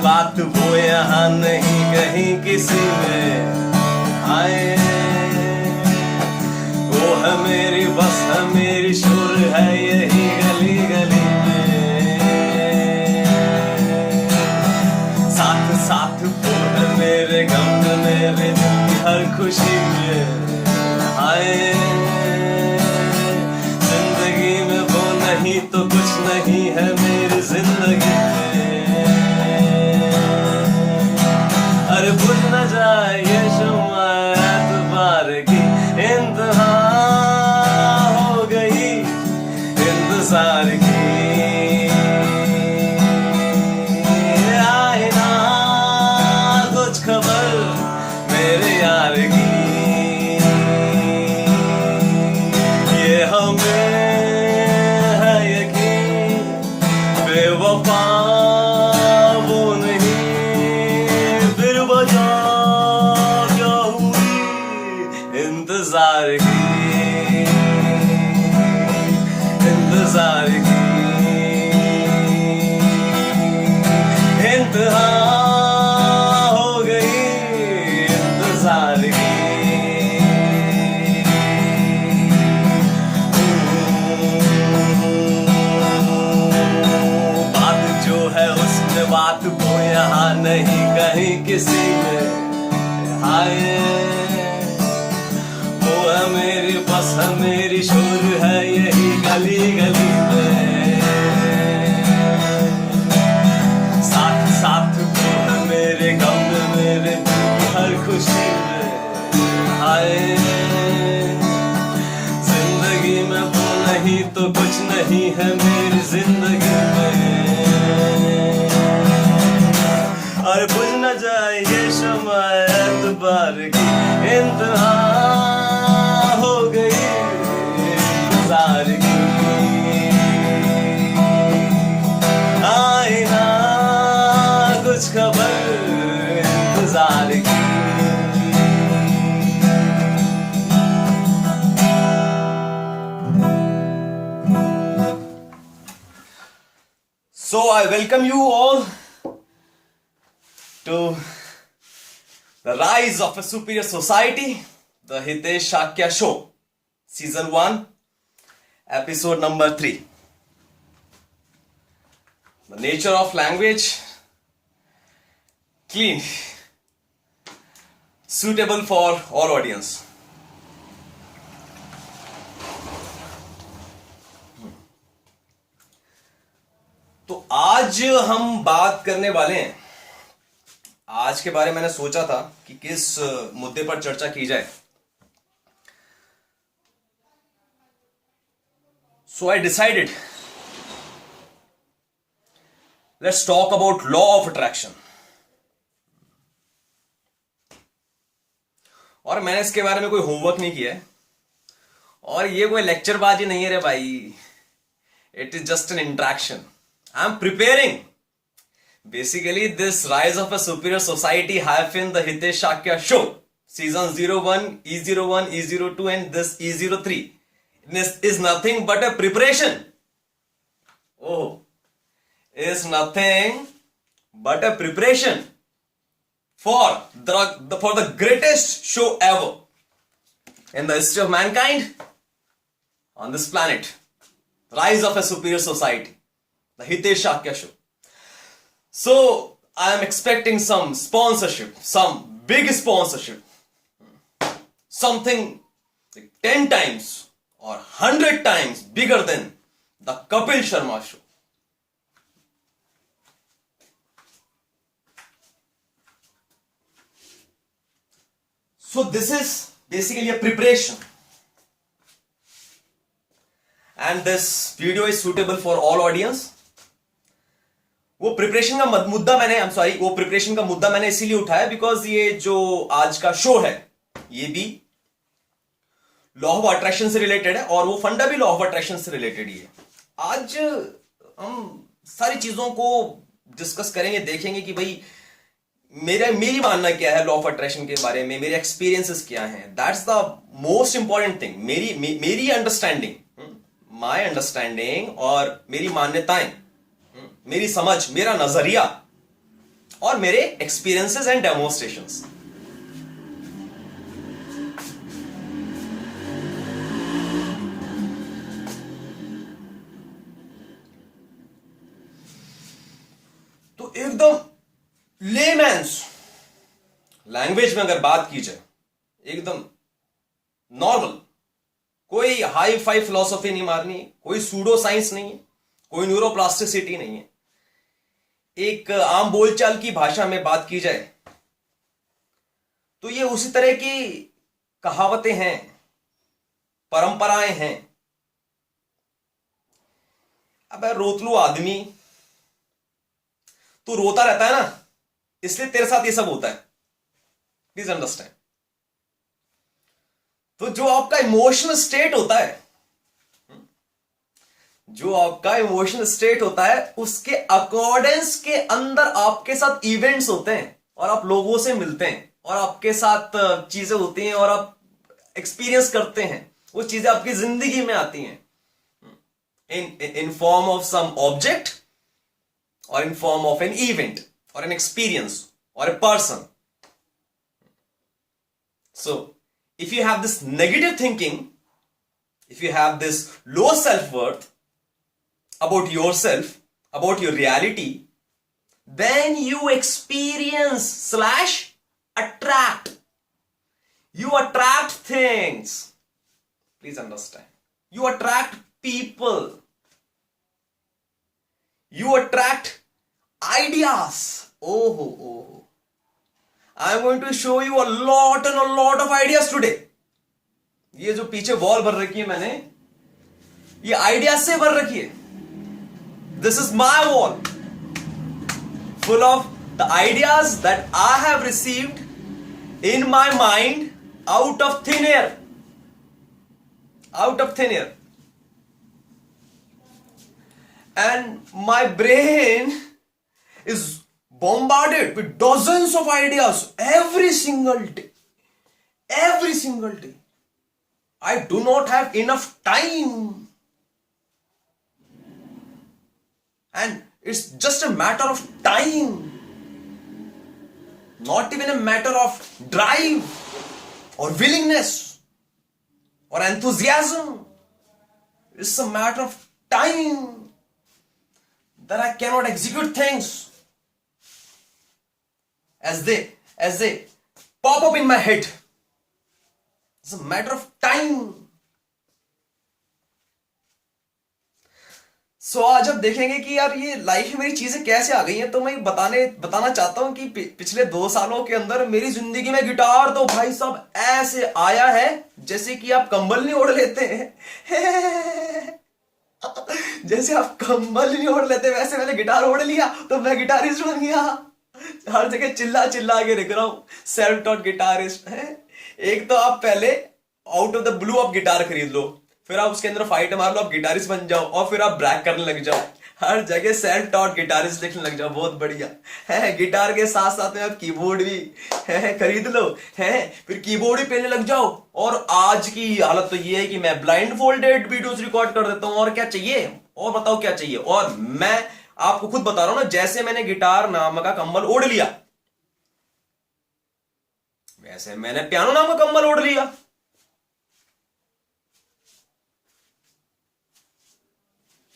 बात वो यहाँ नहीं कहीं किसी में आए। वो है मेरी बस है मेरी शोर है यही गली गली में। साथ साथ वो है मेरे गम में मेरे दिल की हर खुशी में आए। जिंदगी में वो नहीं तो कुछ नहीं है मेरी जिंदगी में। अरे बुझ न जाए ये शम्मा एतबार की इंतहा हो गई इंतजार की। आए ना कुछ खबर मेरे यार की। ये हमें है यकीन बेवफा वो नहीं फिर वजह क्या हुई इंतजार की इंतजार की। इंतहा हो गई इंतजार की। बात जो है उसमें बात वो यहाँ नहीं कहीं किसी में आए। वो है मेरी बस है मेरी शोर है यही गली गली में। साथ साथ वो है मेरे गम में मेरे दिल की हर खुशी में आए। जिंदगी में वो नहीं तो कुछ नहीं है मेरी जिंदगी में। और बुझ न जाए ये शम्मा एतबार की इंतहा हो गई इंतजार की। आए ना कुछ खबर इंतजार की। So I welcome you all to the Rise of a Superior Society, the Hitesh Shakya Show, Season 1, Episode number 3. The nature of language, clean, suitable for all audience. तो आज हम बात करने वाले हैं, आज के बारे में मैंने सोचा था कि किस मुद्दे पर चर्चा की जाए। So I decided, let's talk about law of attraction. और मैंने इसके बारे में कोई होमवर्क नहीं किया है और ये कोई लेक्चरबाजी नहीं है रे भाई। It is just N interaction. I am preparing basically this Rise of a Superior Society hyphen the Hitesh Shakya Show season 01 E01 E02 and this E03 this is nothing but a preparation. Oh, is nothing but a preparation for the greatest show ever in the history of mankind on this planet. Rise of a Superior Society, the Hitesh Shakya Show. So I am expecting some sponsorship, some big sponsorship, something like 10 times or 100 times bigger than the Kapil Sharma Show. So this is basically a preparation, and this video is suitable for all audience. वो preparation का मुद्दा मैंने इसीलिए उठाया because ये जो आज का शो है ये भी लॉ ऑफ अट्रैक्शन से रिलेटेड है और वो फंडा भी लॉ ऑफ अट्रैक्शन से रिलेटेड ही है। आज हम सारी चीजों को डिस्कस करेंगे, देखेंगे कि भाई मेरी मानना क्या है लॉ ऑफ अट्रैक्शन के बारे में, मेरे एक्सपीरियंसेस क्या हैं। That's the most important thing. मेरी अंडरस्टैंडिंग, माय अंडरस्टैंडिंग और मेरी मान्यताएं, मेरी समझ, मेरा नजरिया और मेरे एक्सपीरियंसेस एंड डेमोन्स्ट्रेशंस। तो एकदम लेमैन्स लैंग्वेज में अगर बात की जाए, एकदम नॉर्मल, कोई हाई फाई फिलॉसफी नहीं मारनी, कोई सूडो साइंस नहीं है, कोई न्यूरोप्लास्टिसिटी नहीं है, एक आम बोलचाल की भाषा में बात की जाए तो ये उसी तरह की कहावतें हैं, परंपराएं हैं। अब रोतलू आदमी, तू रोता रहता है ना, इसलिए तेरे साथ ये सब होता है, प्लीज अंडरस्टैंड। तो जो आपका इमोशनल स्टेट होता है, जो आपका इमोशनल स्टेट होता है, उसके अकॉर्डेंस के अंदर आपके साथ इवेंट्स होते हैं और आप लोगों से मिलते हैं और आपके साथ चीजें होती हैं और आप एक्सपीरियंस करते हैं, वो चीजें आपकी जिंदगी में आती हैं in form of some object or in form of an event or an experience or a person. So if you have this negative thinking, if you have this low self-worth about yourself, about your reality, then you experience / attract. You attract things. Please understand. You attract people. You attract ideas. Oh. I'm going to show you a lot and a lot of ideas today. ये जो पीछे wall भर रखी है मैंने, ये ideas से भर रखी है. This is my wall, full of the ideas that I have received in my mind out of thin air. Out of thin air. And my brain is bombarded with dozens of ideas every single day. Every single day. I do not have enough time. And it's just a matter of time. Not even a matter of drive or willingness or enthusiasm. It's a matter of time that I cannot execute things as they pop up in my head. It's a matter of time. So आज अब देखेंगे कि यार ये life में मेरी चीजें कैसे आ गई हैं, तो मैं बताना चाहता हूं कि पिछले 2 सालों के अंदर मेरी जिंदगी में गिटार तो भाई साहब ऐसे आया है जैसे कि आप कंबल नहीं ओढ़ लेते हैं जैसे आप कंबल नहीं ओढ़ लेते वैसे मैंने गिटार ओढ़ लिया तो मैं गिटारिस्ट बन गया. हर जगह चिल्ला चिल्ला के लिख रहा हूं सेल्फ टॉट गिटारिस्ट है. एक तो आप पहले आउट ऑफ द ब्लू आप गिटार खरीद लो, फिर आप उसके अंदर फाइट मार लो, आप गिटारिस्ट बन जाओ और फिर आप ब्रैक करने लग जाओ. हर जगह सेल्फ टॉट गिटारिस्ट लिखने लग जाओ. बहुत बढ़िया है. गिटार के साथ साथ में आप कीबोर्ड भी है खरीद लो है, फिर कीबोर्ड भी पहनने लग जाओ. और आज की हालत तो ये है कि मैं ब्लाइंड फोल्डेड वीडियोस रिकॉर्ड कर देता हूं. और क्या चाहिए, और बताओ क्या चाहिए. और मैं आपको खुद बता रहा हूं ना, जैसे मैंने गिटार नाम का कंबल ओढ़ लिया वैसे मैंने पियानो नाम का कंबल ओढ़ लिया.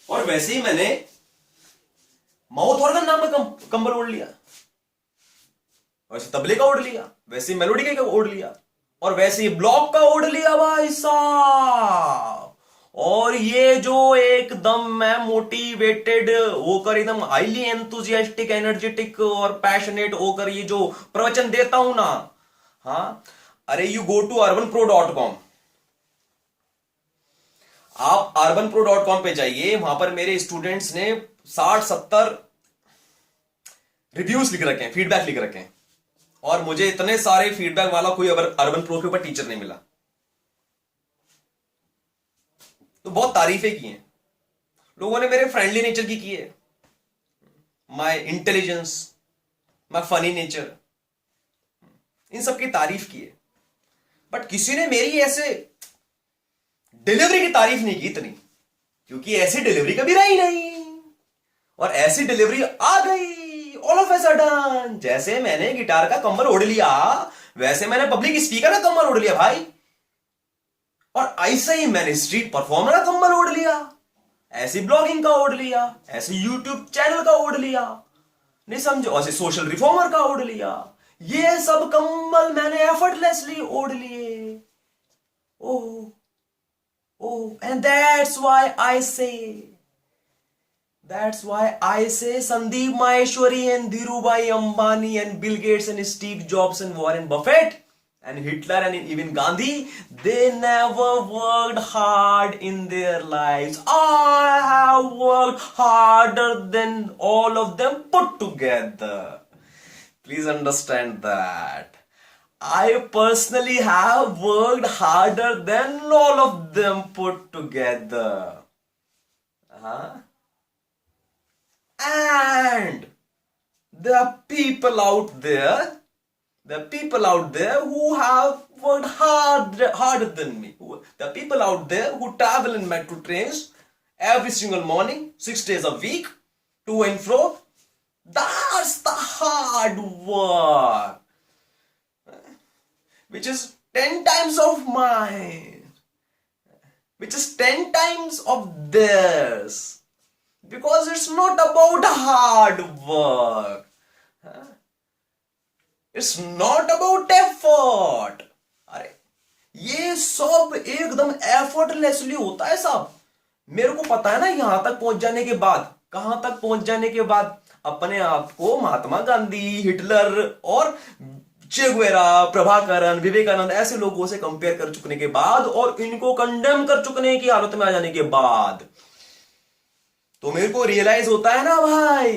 और वैसे ही मैंने माउथ ऑर्गन नाम का कंबल ओढ़ लिया, वैसे तबले का ओढ़ लिया, वैसे मेलोडी का ओढ़ लिया, और वैसे ही ब्लॉक का ओढ़ लिया भाई साहब. और ये जो एकदम मैं मोटिवेटेड होकर एकदम हाईली एंथुजियास्टिक एनर्जेटिक और पैशनेट होकर ये जो प्रवचन देता हूं ना, हाँ, अरे यू गो टू urbanpro.com. आप urbanpro.com पे जाइए, वहां पर मेरे स्टूडेंट्स ने 60-70 रिव्यूज लिख रखे हैं, फीडबैक लिख रखे हैं. और मुझे इतने सारे फीडबैक वाला कोई अर्बन प्रो के ऊपर टीचर नहीं मिला. तो बहुत तारीफें की हैं लोगों ने, मेरे फ्रेंडली नेचर की है, my intelligence, my funny nature, इन सब की तारीफ की है. बट किसी ने मेरी ऐसे डिलीवरी की तारीफ नहीं की इतनी, क्योंकि ऐसी डिलीवरी कभी रही नहीं. और ऐसी डिलीवरी आ गई ऑल ऑफ ए सडन जैसे मैंने गिटार का कम्बल ओढ़ लिया, वैसे मैंने पब्लिक स्पीकर का कम्बल ओढ़ लिया भाई, और ऐसे ही मैंने स्ट्रीट परफॉर्मर का कम्बल ओढ़ लिया, ऐसी ब्लॉगिंग का ओढ़ लिया, ऐसे यूट्यूब चैनल का ओढ़ लिया, नहीं समझो, ऐसे सोशल रिफॉर्मर का ओढ़ लिया। ये सब कम्बल मैंने एफर्टलेसली ओढ़ लिए। ओह ओह, and that's why I say Sandeep Maheshwari and Dhirubhai Ambani and Bill Gates and Steve Jobs and Warren Buffett and Hitler and even Gandhi, they never worked hard in their lives. I have worked harder than all of them put together. Please understand that. I personally have worked harder than all of them put together. And there are people out there who have worked harder than me. There are people out there who travel in metro trains every single morning, 6 days a week, to and fro. That's the hard work, which is 10 times of mine, which is 10 times of theirs. Because it's not about hard work. It's not about effort. अरे ये सब एकदम effortlessly होता है सब। मेरे को पता है ना, यहां तक पहुंच जाने के बाद, कहां तक पहुंच जाने के बाद अपने आप को महात्मा गांधी, हिटलर और चे गुवेरा, प्रभाकरन, विवेकानंद ऐसे लोगों से कंपेयर कर चुकने के बाद और इनको कंडेम कर चुकने की हालत में आ जाने के बाद तो मेरे को रियलाइज होता है ना भाई,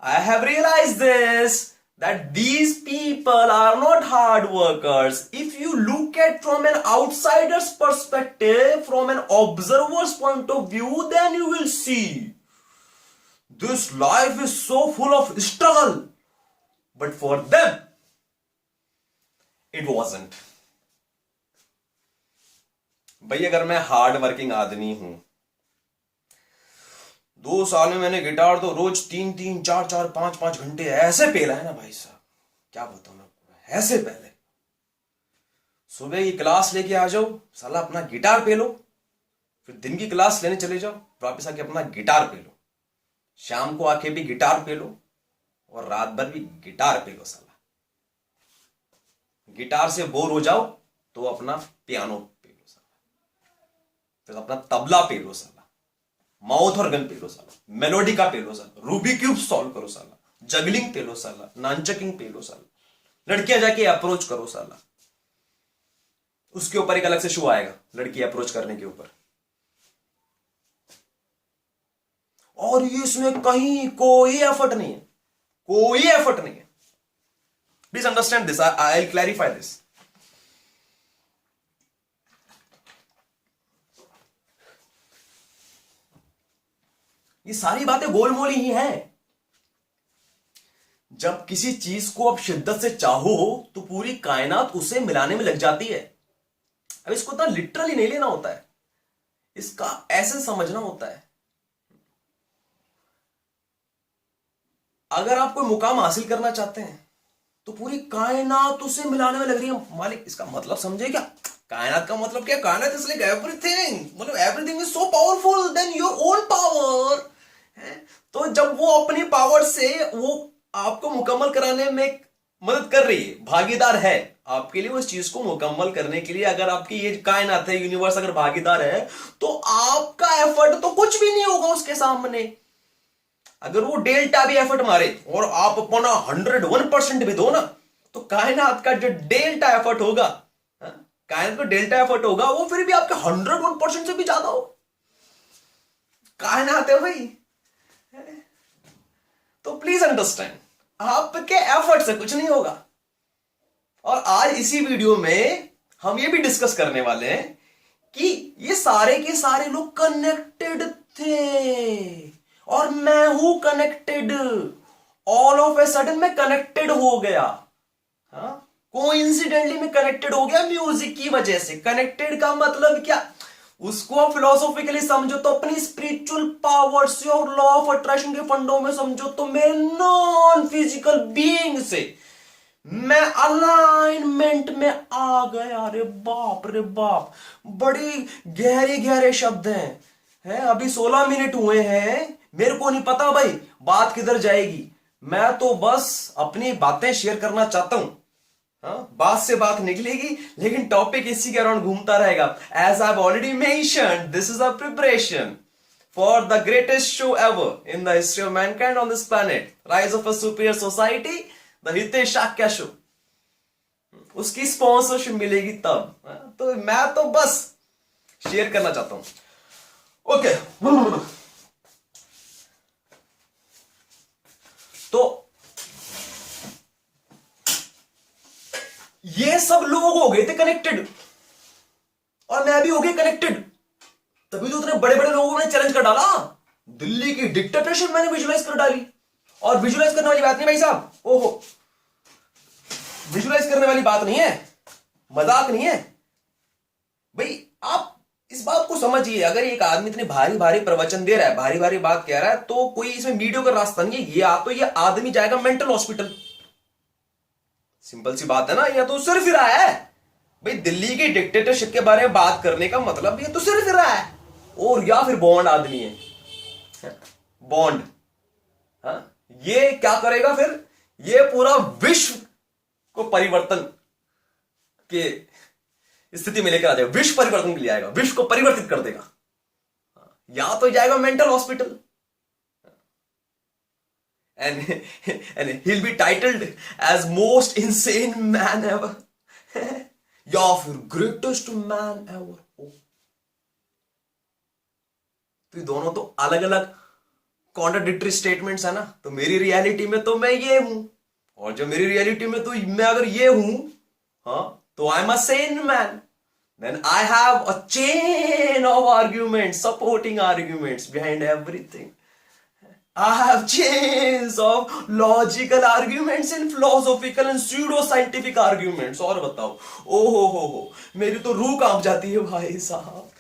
I have realized this, that these people are not hard workers. If you look at from an outsider's perspective, from an observer's point of view, then you will see this life is so full of struggle. But for them, it wasn't. भाई अगर मैं hard working आदमी हूं, 2 साल में मैंने guitar तो रोज 3-3, 4-4, 5-5 घंटे ऐसे पेला है ना भाई साहब, क्या बताऊं मैं, ऐसे पहले सुबह की क्लास लेके आ जाओ, साला अपना गिटार पे लो, फिर दिन की क्लास लेने चले जाओ, वापस आके अपना गिटार पे लो, शाम को आके भी गिटार पे लो, और रात भर भी गिटार पे लो। साला गिटार से बोर हो जाओ तो अपना पियानो पे लो, साला फिर अपना तबला पे लो, साला माउथ ऑर्गन पे लो, साला मेलोडिका पे लो, साला रूबी क्यूब सॉल्व करो, साला जगलिंग पे लो, साला नानचकिंग पे लो, साला लड़कियां जाके अप्रोच करो, साला उसके ऊपर एक अलग से शो आएगा लड़की अप्रोच करने के ऊपर, और ये इसमें कहीं कोई एफर्ट नहीं है, कोई एफर्ट नहीं है। Please understand this, I will clarify this. ये सारी बातें गोलमोल ही हैं। जब किसी चीज को आप शिद्दत से चाहो तो पूरी कायनात उसे मिलाने में लग जाती है। अब इसको इतना लिटरली नहीं लेना होता है, इसका ऐसे समझना होता है। अगर आप कोई मुकाम हासिल करना चाहते हैं तो पूरी कायनात उसे मिलाने में लग रही है मालिक, इसका मतलब समझे क्या? कायनात का मतलब क्या? कायनात इज लाइक एवरीथिंग, मतलब everything is so powerful than your own power. तो जब वो अपनी पावर से वो आपको मुकम्मल कराने में मदद कर रही है, भागीदार है आपके लिए उस चीज को मुकम्मल करने के लिए, अगर आपकी ये कायनात है, यूनिवर्स अगर भागीदार है, तो आपका एफर्ट तो कुछ भी नहीं होगा उसके सामने। अगर वो डेल्टा भी एफर्ट मारे और आप अपना 101% भी दो ना, तो कायनात का जो डेल्टा एफर्ट होगा, कायनात का डेल्टा एफर्ट होगा, वो फिर भी आपके 101% से भी ज्यादा हो। कायनात है भाई। तो प्लीज अंडरस्टैंड, आपके एफर्ट से कुछ नहीं होगा। और आज इसी वीडियो में हम ये भी डिस्कस करने वाले हैं कि ये सारे के सारे लोग कनेक्टेड थे और मैं हूं connected. All of a sudden मैं कनेक्टेड हो गया, कोइंसिडेंटली मैं कनेक्टेड हो गया म्यूजिक की वजह से। कनेक्टेड का मतलब क्या? उसको आप फिलोसॉफिकली समझो तो अपनी स्पिरिचुअल स्पिरिचुअल पावर्स और लॉ ऑफ अट्रैक्शन के फंडों में समझो तो मेरे नॉन फिजिकल बीइंग से मैं अलाइनमेंट में आ गया। रे बाप, बड़ी गहरे गहरे शब्द हैं। अभी 16 मिनट हुए हैं, मेरे को नहीं पता भाई बात किधर जाएगी। मैं तो बस अपनी बातें शेयर करना चाहता हूं। बात से बात निकलेगी लेकिन टॉपिक इसी के अराउंड घूमता रहेगा। As I have already mentioned, this is a preparation for the greatest show ever in the history of mankind on this planet, rise of a superior society, the Hitesh Shakya show. उसकी sponsorship मिलेगी तब। तो मैं तो बस share करना चाहता हूं। ओके, तो ये सब लोग हो गए थे कनेक्टेड और मैं भी हो गया कनेक्टेड। तभी तो उतने बड़े बड़े लोगों ने चैलेंज कर डाला। दिल्ली की डिक्टेटरशिप मैंने विजुलाइज कर डाली। और विजुलाइज करने वाली बात नहीं भाई साहब, ओहो, विजुलाइज करने वाली बात नहीं है, मजाक नहीं है भाई। आप इस बात को समझिए, अगर एक आदमी इतने भारी भारी प्रवचन दे रहा है, भारी भारी बात कह रहा है, तो कोई इसमें मीडियो का रास्ता नहीं है। या तो ये आदमी जाएगा मेंटल हॉस्पिटल, सिंपल सी बात है ना, या तो सिर फिरा है भाई। दिल्ली की डिक्टेटरशिप के बारे में बात करने का मतलब ये तो सिर फिरा है, और या फिर बॉन्ड आदमी है, बॉन्ड। ये क्या करेगा फिर, ये पूरा विश्व को परिवर्तन के स्थिति में लेकर आ जाएगा, विश्व परिवर्तन के लिए आएगा, विश्व को परिवर्तित कर देगा। या तो जाएगा mental hospital and he'll be titled as most insane man ever या फिर greatest man ever। तो ये दोनों तो अलग अलग कॉन्ट्राडिक्टरी स्टेटमेंट्स है ना। तो मेरी रियलिटी में तो मैं ये हूं, और जो मेरी रियलिटी में तो मैं अगर ये हूं, तो I am a Sen man. Then I have a chain of arguments, supporting arguments behind everything. I have chains of logical arguments and philosophical and pseudo-scientific arguments। और बताओ, ओ हो, मेरी तो रूह कांप जाती है भाई साहब।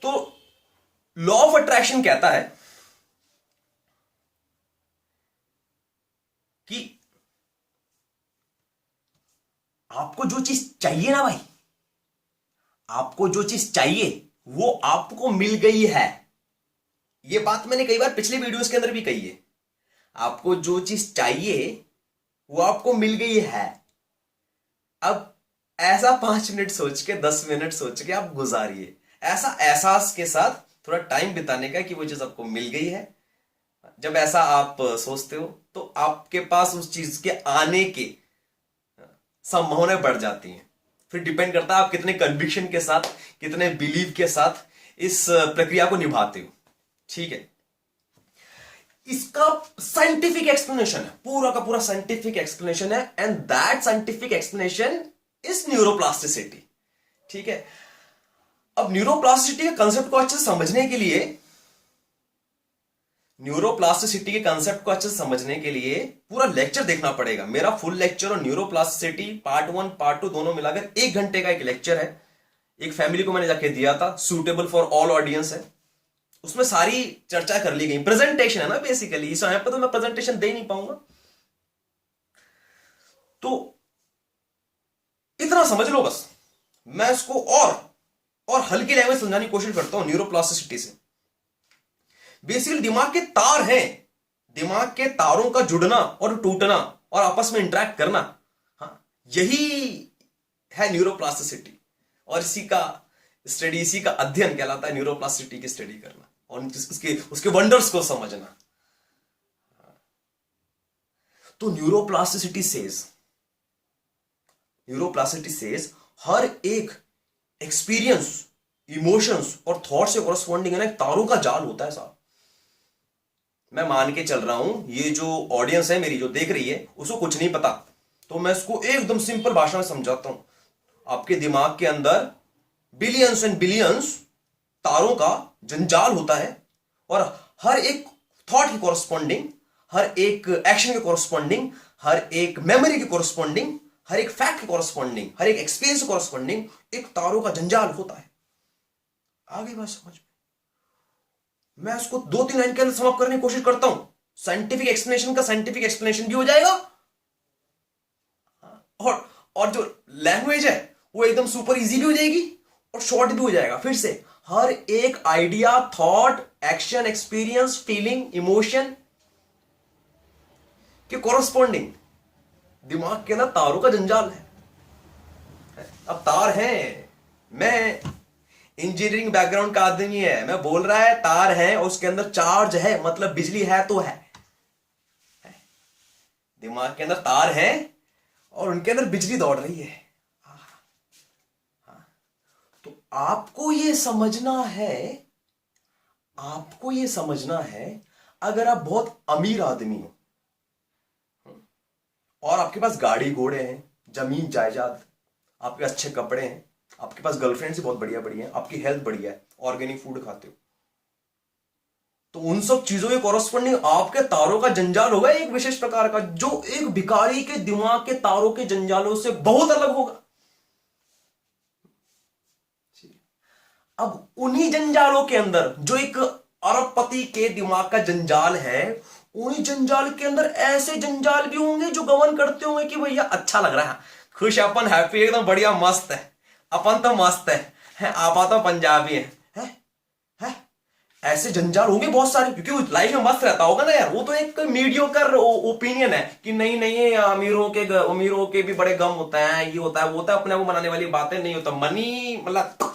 तो लॉ ऑफ अट्रैक्शन कहता है कि आपको जो चीज चाहिए ना भाई, आपको जो चीज चाहिए वो आपको मिल गई है। ये बात मैंने कई बार पिछले वीडियोस के अंदर भी कही है। आपको जो चीज चाहिए वो आपको मिल गई है। अब ऐसा 5 मिनट सोच के, 10 मिनट सोच के आप गुजारिए, ऐसा एहसास के साथ थोड़ा टाइम बिताने का कि वो चीज आपको मिल गई है। जब ऐसा आप सोचते हो तो आपके पास उस चीज के आने के संभावनाएं बढ़ जाती हैं। फिर डिपेंड करता है आप कितने कन्विक्शन के साथ, कितने बिलीव के साथ इस प्रक्रिया को निभाते हो। ठीक है, इसका साइंटिफिक एक्सप्लेनेशन है, पूरा का पूरा साइंटिफिक एक्सप्लेनेशन है, and that scientific explanation is neuroplasticity. ठीक है, अब न्यूरोप्लास्टिसिटी के कंसेप्ट को अच्छे से समझने के लिए, न्यूरोप्लास्टिसिटी के कंसेप्ट को अच्छे से समझने के लिए पूरा लेक्चर देखना पड़ेगा। मेरा फुल लेक्चर और न्यूरोप्लास्टिसिटी पार्ट 1 पार्ट 2 दोनों मिलाकर 1 घंटे का एक लेक्चर है। एक फैमिली को मैंने जाके दिया था, सूटेबल फॉर ऑल ऑडियंस है। उसमें सारी चर्चा कर ली गई, प्रेजेंटेशन है ना बेसिकली। इस यहाँ पर तो मैं प्रेजेंटेशन दे नहीं पाऊंगा, तो इतना समझ लो बस। मैं इसको और हल्की लैंग्वेज समझाने की कोशिश करता हूं न्यूरोप्लास्टिसिटी से। बेसिकली दिमाग के तार हैं, दिमाग के तारों का जुड़ना और टूटना और आपस में इंटरेक्ट करना, यही है न्यूरोप्लास्टिसिटी। और इसी का स्टडी, इसी का अध्ययन कहलाता है न्यूरोप्लास्टिसिटी की स्टडी करना और उसके वंडर्स को समझना। तो न्यूरोप्लास्टिसिटी सेज हर एक एक्सपीरियंस, इमोशंस और थॉट से कॉरस्पॉन्डिंग है ना, तारों का जाल होता है साहब। मैं मान के चल रहा हूं ये जो ऑडियंस है मेरी, जो देख रही है, उसको कुछ नहीं पता, तो मैं इसको एकदम सिंपल भाषा में समझाता हूं। आपके दिमाग के अंदर बिलियंस एंड बिलियंस तारों का जंजाल होता है, और हर एक थॉट के कॉरस्पॉन्डिंग, हर एक एक्शन के कॉरस्पॉन्डिंग हर एक मेमोरी के कोरस्पॉन्डिंग, हर एक फैक्ट के कोरस्पॉन्डिंग, हर एक एक्सपीरियंस के कोरस्पॉन्डिंग एक तारों का जंजाल होता है। आगे बात समझ में? मैं उसको 2-3 लाइन के अंदर समाप्त करने की कोशिश करता हूं, साइंटिफिक एक्सप्लेनेशन का साइंटिफिक एक्सप्लेनेशन भी हो जाएगा, और जो लैंग्वेज है वो एकदम सुपर इजी भी हो जाएगी और शॉर्ट भी हो जाएगा। फिर से हर एक idea, thought, action, experience, feeling, emotion के कोरस्पॉन्डिंग दिमाग के अंदर तारों का जंजाल है। अब तार है, मैं इंजीनियरिंग बैकग्राउंड का आदमी है, मैं बोल रहा है तार है और उसके अंदर चार्ज है, मतलब बिजली है तो है। दिमाग के अंदर तार है और उनके अंदर बिजली दौड़ रही है। तो आपको ये समझना है, आपको ये समझना है, अगर आप बहुत अमीर आदमी हो और आपके पास गाड़ी घोड़े हैं, जमीन जायदाद, आपके अच्छे कपड़े हैं, आपके पास गर्लफ्रेंड्स बहुत बढ़िया बढ़िया है, आपकी हेल्थ बढ़िया है, ऑर्गेनिक फूड खाते हो, तो उन सब चीजों के कॉरस्पॉन्डिंग आपके तारों का जंजाल होगा एक विशेष प्रकार का, जो एक भिखारी के दिमाग के तारों के जंजालों से बहुत अलग होगा। अब उन्हीं जंजालों के अंदर जो एक अरबपति के दिमाग का जंजाल है, उन्हीं जंजाल के अंदर ऐसे जंजाल भी होंगे जो गमन करते होंगे कि भैया अच्छा लग रहा है, खुश, अपन हैप्पी, एकदम बढ़िया, मस्त है, अपन तो मस्त है, आपा तो पंजाबी है? ऐसे जंजाल होंगे बहुत सारे, क्योंकि लाइफ में मस्त रहता होगा ना यार। वो तो एक मीडियोकर ओपिनियन है कि नहीं नहीं, अमीरों के भी बड़े गम होता है, ये होता है वो होता है, अपने को बनाने वाली बातें नहीं होता, मनी मतलब।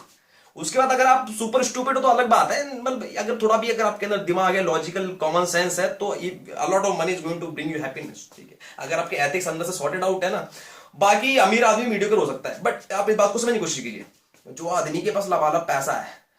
उसके बाद अगर आप सुपर स्टूपिड हो तो अलग बात है, मतलब अगर थोड़ा भी अगर आपके अंदर दिमाग है, लॉजिकल कॉमन सेंस है, तो a lot of money is going to bring you happiness, ठीक है, अगर आपके एथिक्स अंदर से सॉर्टेड आउट है ना। बाकी अमीर आदमी मीडियोकर हो सकता है, बट आप इस बात को समझने की कोशिश कीजिए, जो आदमी के पास लबालब पैसा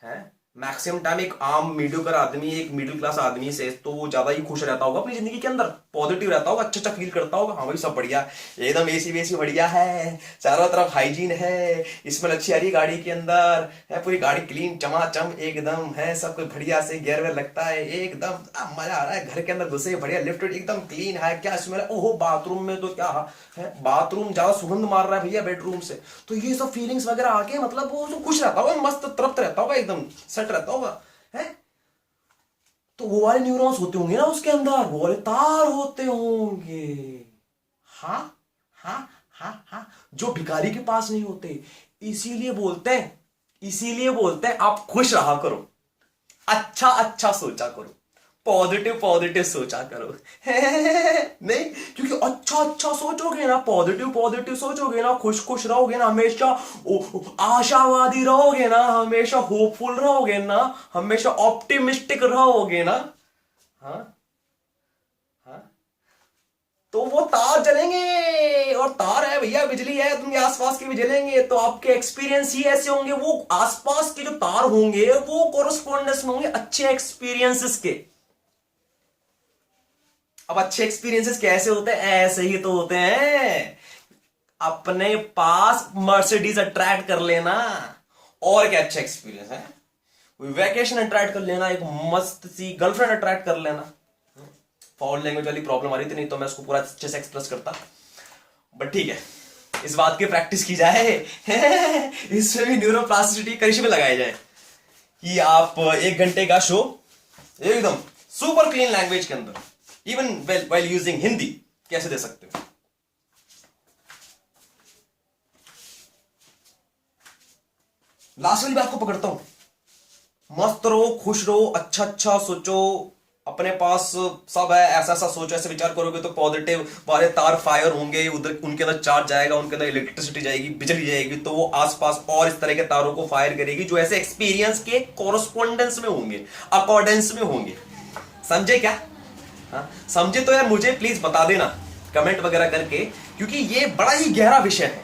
है मैक्सिमम टाइम एक आम मीडियोकर आदमी, एक मिडिल क्लास आदमी से तो वो ज्यादा ही खुश रहता होगा अपनी जिंदगी के अंदर, पॉजिटिव रहता होगा, अच्छा अच्छा फील करता होगा, हाँ भाई सब बढ़िया, एकदम एसी वेसी बढ़िया है, चारों तरफ हाइजीन है, स्मेल अच्छी आ रही है गाड़ी के अंदर है, पूरी गाड़ी क्लीन चमाचम एकदम है, सब कुछ बढ़िया से गियर वेयर लगता है, एकदम मजा आ रहा है, घर के अंदर घुसे बढ़िया, लिफ्ट एकदम क्लीन है, क्या स्मेल है, ओहो बाथरूम में तो क्या है, बाथरूम ज्यादा सुगंध मार रहा है भैया बेडरूम से, तो ये सब फीलिंग्स वगैरह आके मतलब वो खुश रहता होगा, मस्त तृप्त रहता होगा, एकदम सेट रहता होगा है। तो वो वाले न्यूरॉन्स होते होंगे ना उसके अंदर, वो वाले तार होते होंगे, हाँ हाँ हाँ हाँ, जो भिखारी के पास नहीं होते। इसीलिए बोलते हैं आप खुश रहा करो, अच्छा अच्छा सोचा करो, पॉजिटिव पॉजिटिव सोचा करो नहीं, क्योंकि अच्छा अच्छा सोचोगे ना, पॉजिटिव पॉजिटिव सोचोगे ना, खुश खुश रहोगे ना, हमेशा आशावादी रहोगे ना, हमेशा होपफुल रहोगे ना, हमेशा ऑप्टिमिस्टिक रहोगे ना, हाँ हाँ, तो वो तार जलेंगे, और तार है भैया, बिजली है, तुम आसपास के भी जलेंगे, तो आपके एक्सपीरियंस ही ऐसे होंगे, वो आसपास के जो तार होंगे वो कोरस्पॉन्डेंस में होंगे अच्छे एक्सपीरियंसेस के। अब अच्छे एक्सपीरियंसेस कैसे होते हैं? ऐसे ही तो होते हैं, अपने पास मर्सिडीज अट्रैक्ट कर लेना, और क्या अच्छा एक्सपीरियंस है, कोई वैकेशन अट्रैक्ट कर लेना, एक मस्त सी गर्लफ्रेंड अट्रैक्ट कर लेना। फॉल लैंग्वेज वाली प्रॉब्लम आ रही थी, नहीं तो मैं उसको पूरा अच्छे से एक्सप्रेस करता, बट ठीक है, इस बात की प्रैक्टिस की जाए इसमें भी न्यूरोप्लास्टिसिटी करिश्मे लगाए जाए कि आप 1 घंटे का शो एकदम सुपर क्लीन लैंग्वेज के अंदर, इवन while यूजिंग हिंदी, कैसे दे सकते हो। लास्ट वाली बात को पकड़ता हूं, मस्त रहो, खुश रहो, अच्छा अच्छा सोचो, अपने पास सब है, ऐसा ऐसा सोचो, ऐसे विचार करोगे तो पॉजिटिव वाले तार फायर होंगे, उधर उनके अंदर चार्ज जाएगा, उनके अंदर इलेक्ट्रिसिटी जाएगी, बिजली जाएगी, तो वो आसपास और इस तरह के तारों को फायर करेगी जो ऐसे एक्सपीरियंस के कोरस्पॉन्डेंस में होंगे, अकॉर्डेंस में होंगे। समझे क्या? हाँ, समझे तो यार मुझे प्लीज बता देना कमेंट वगैरह करके, क्योंकि ये बड़ा ही गहरा विषय है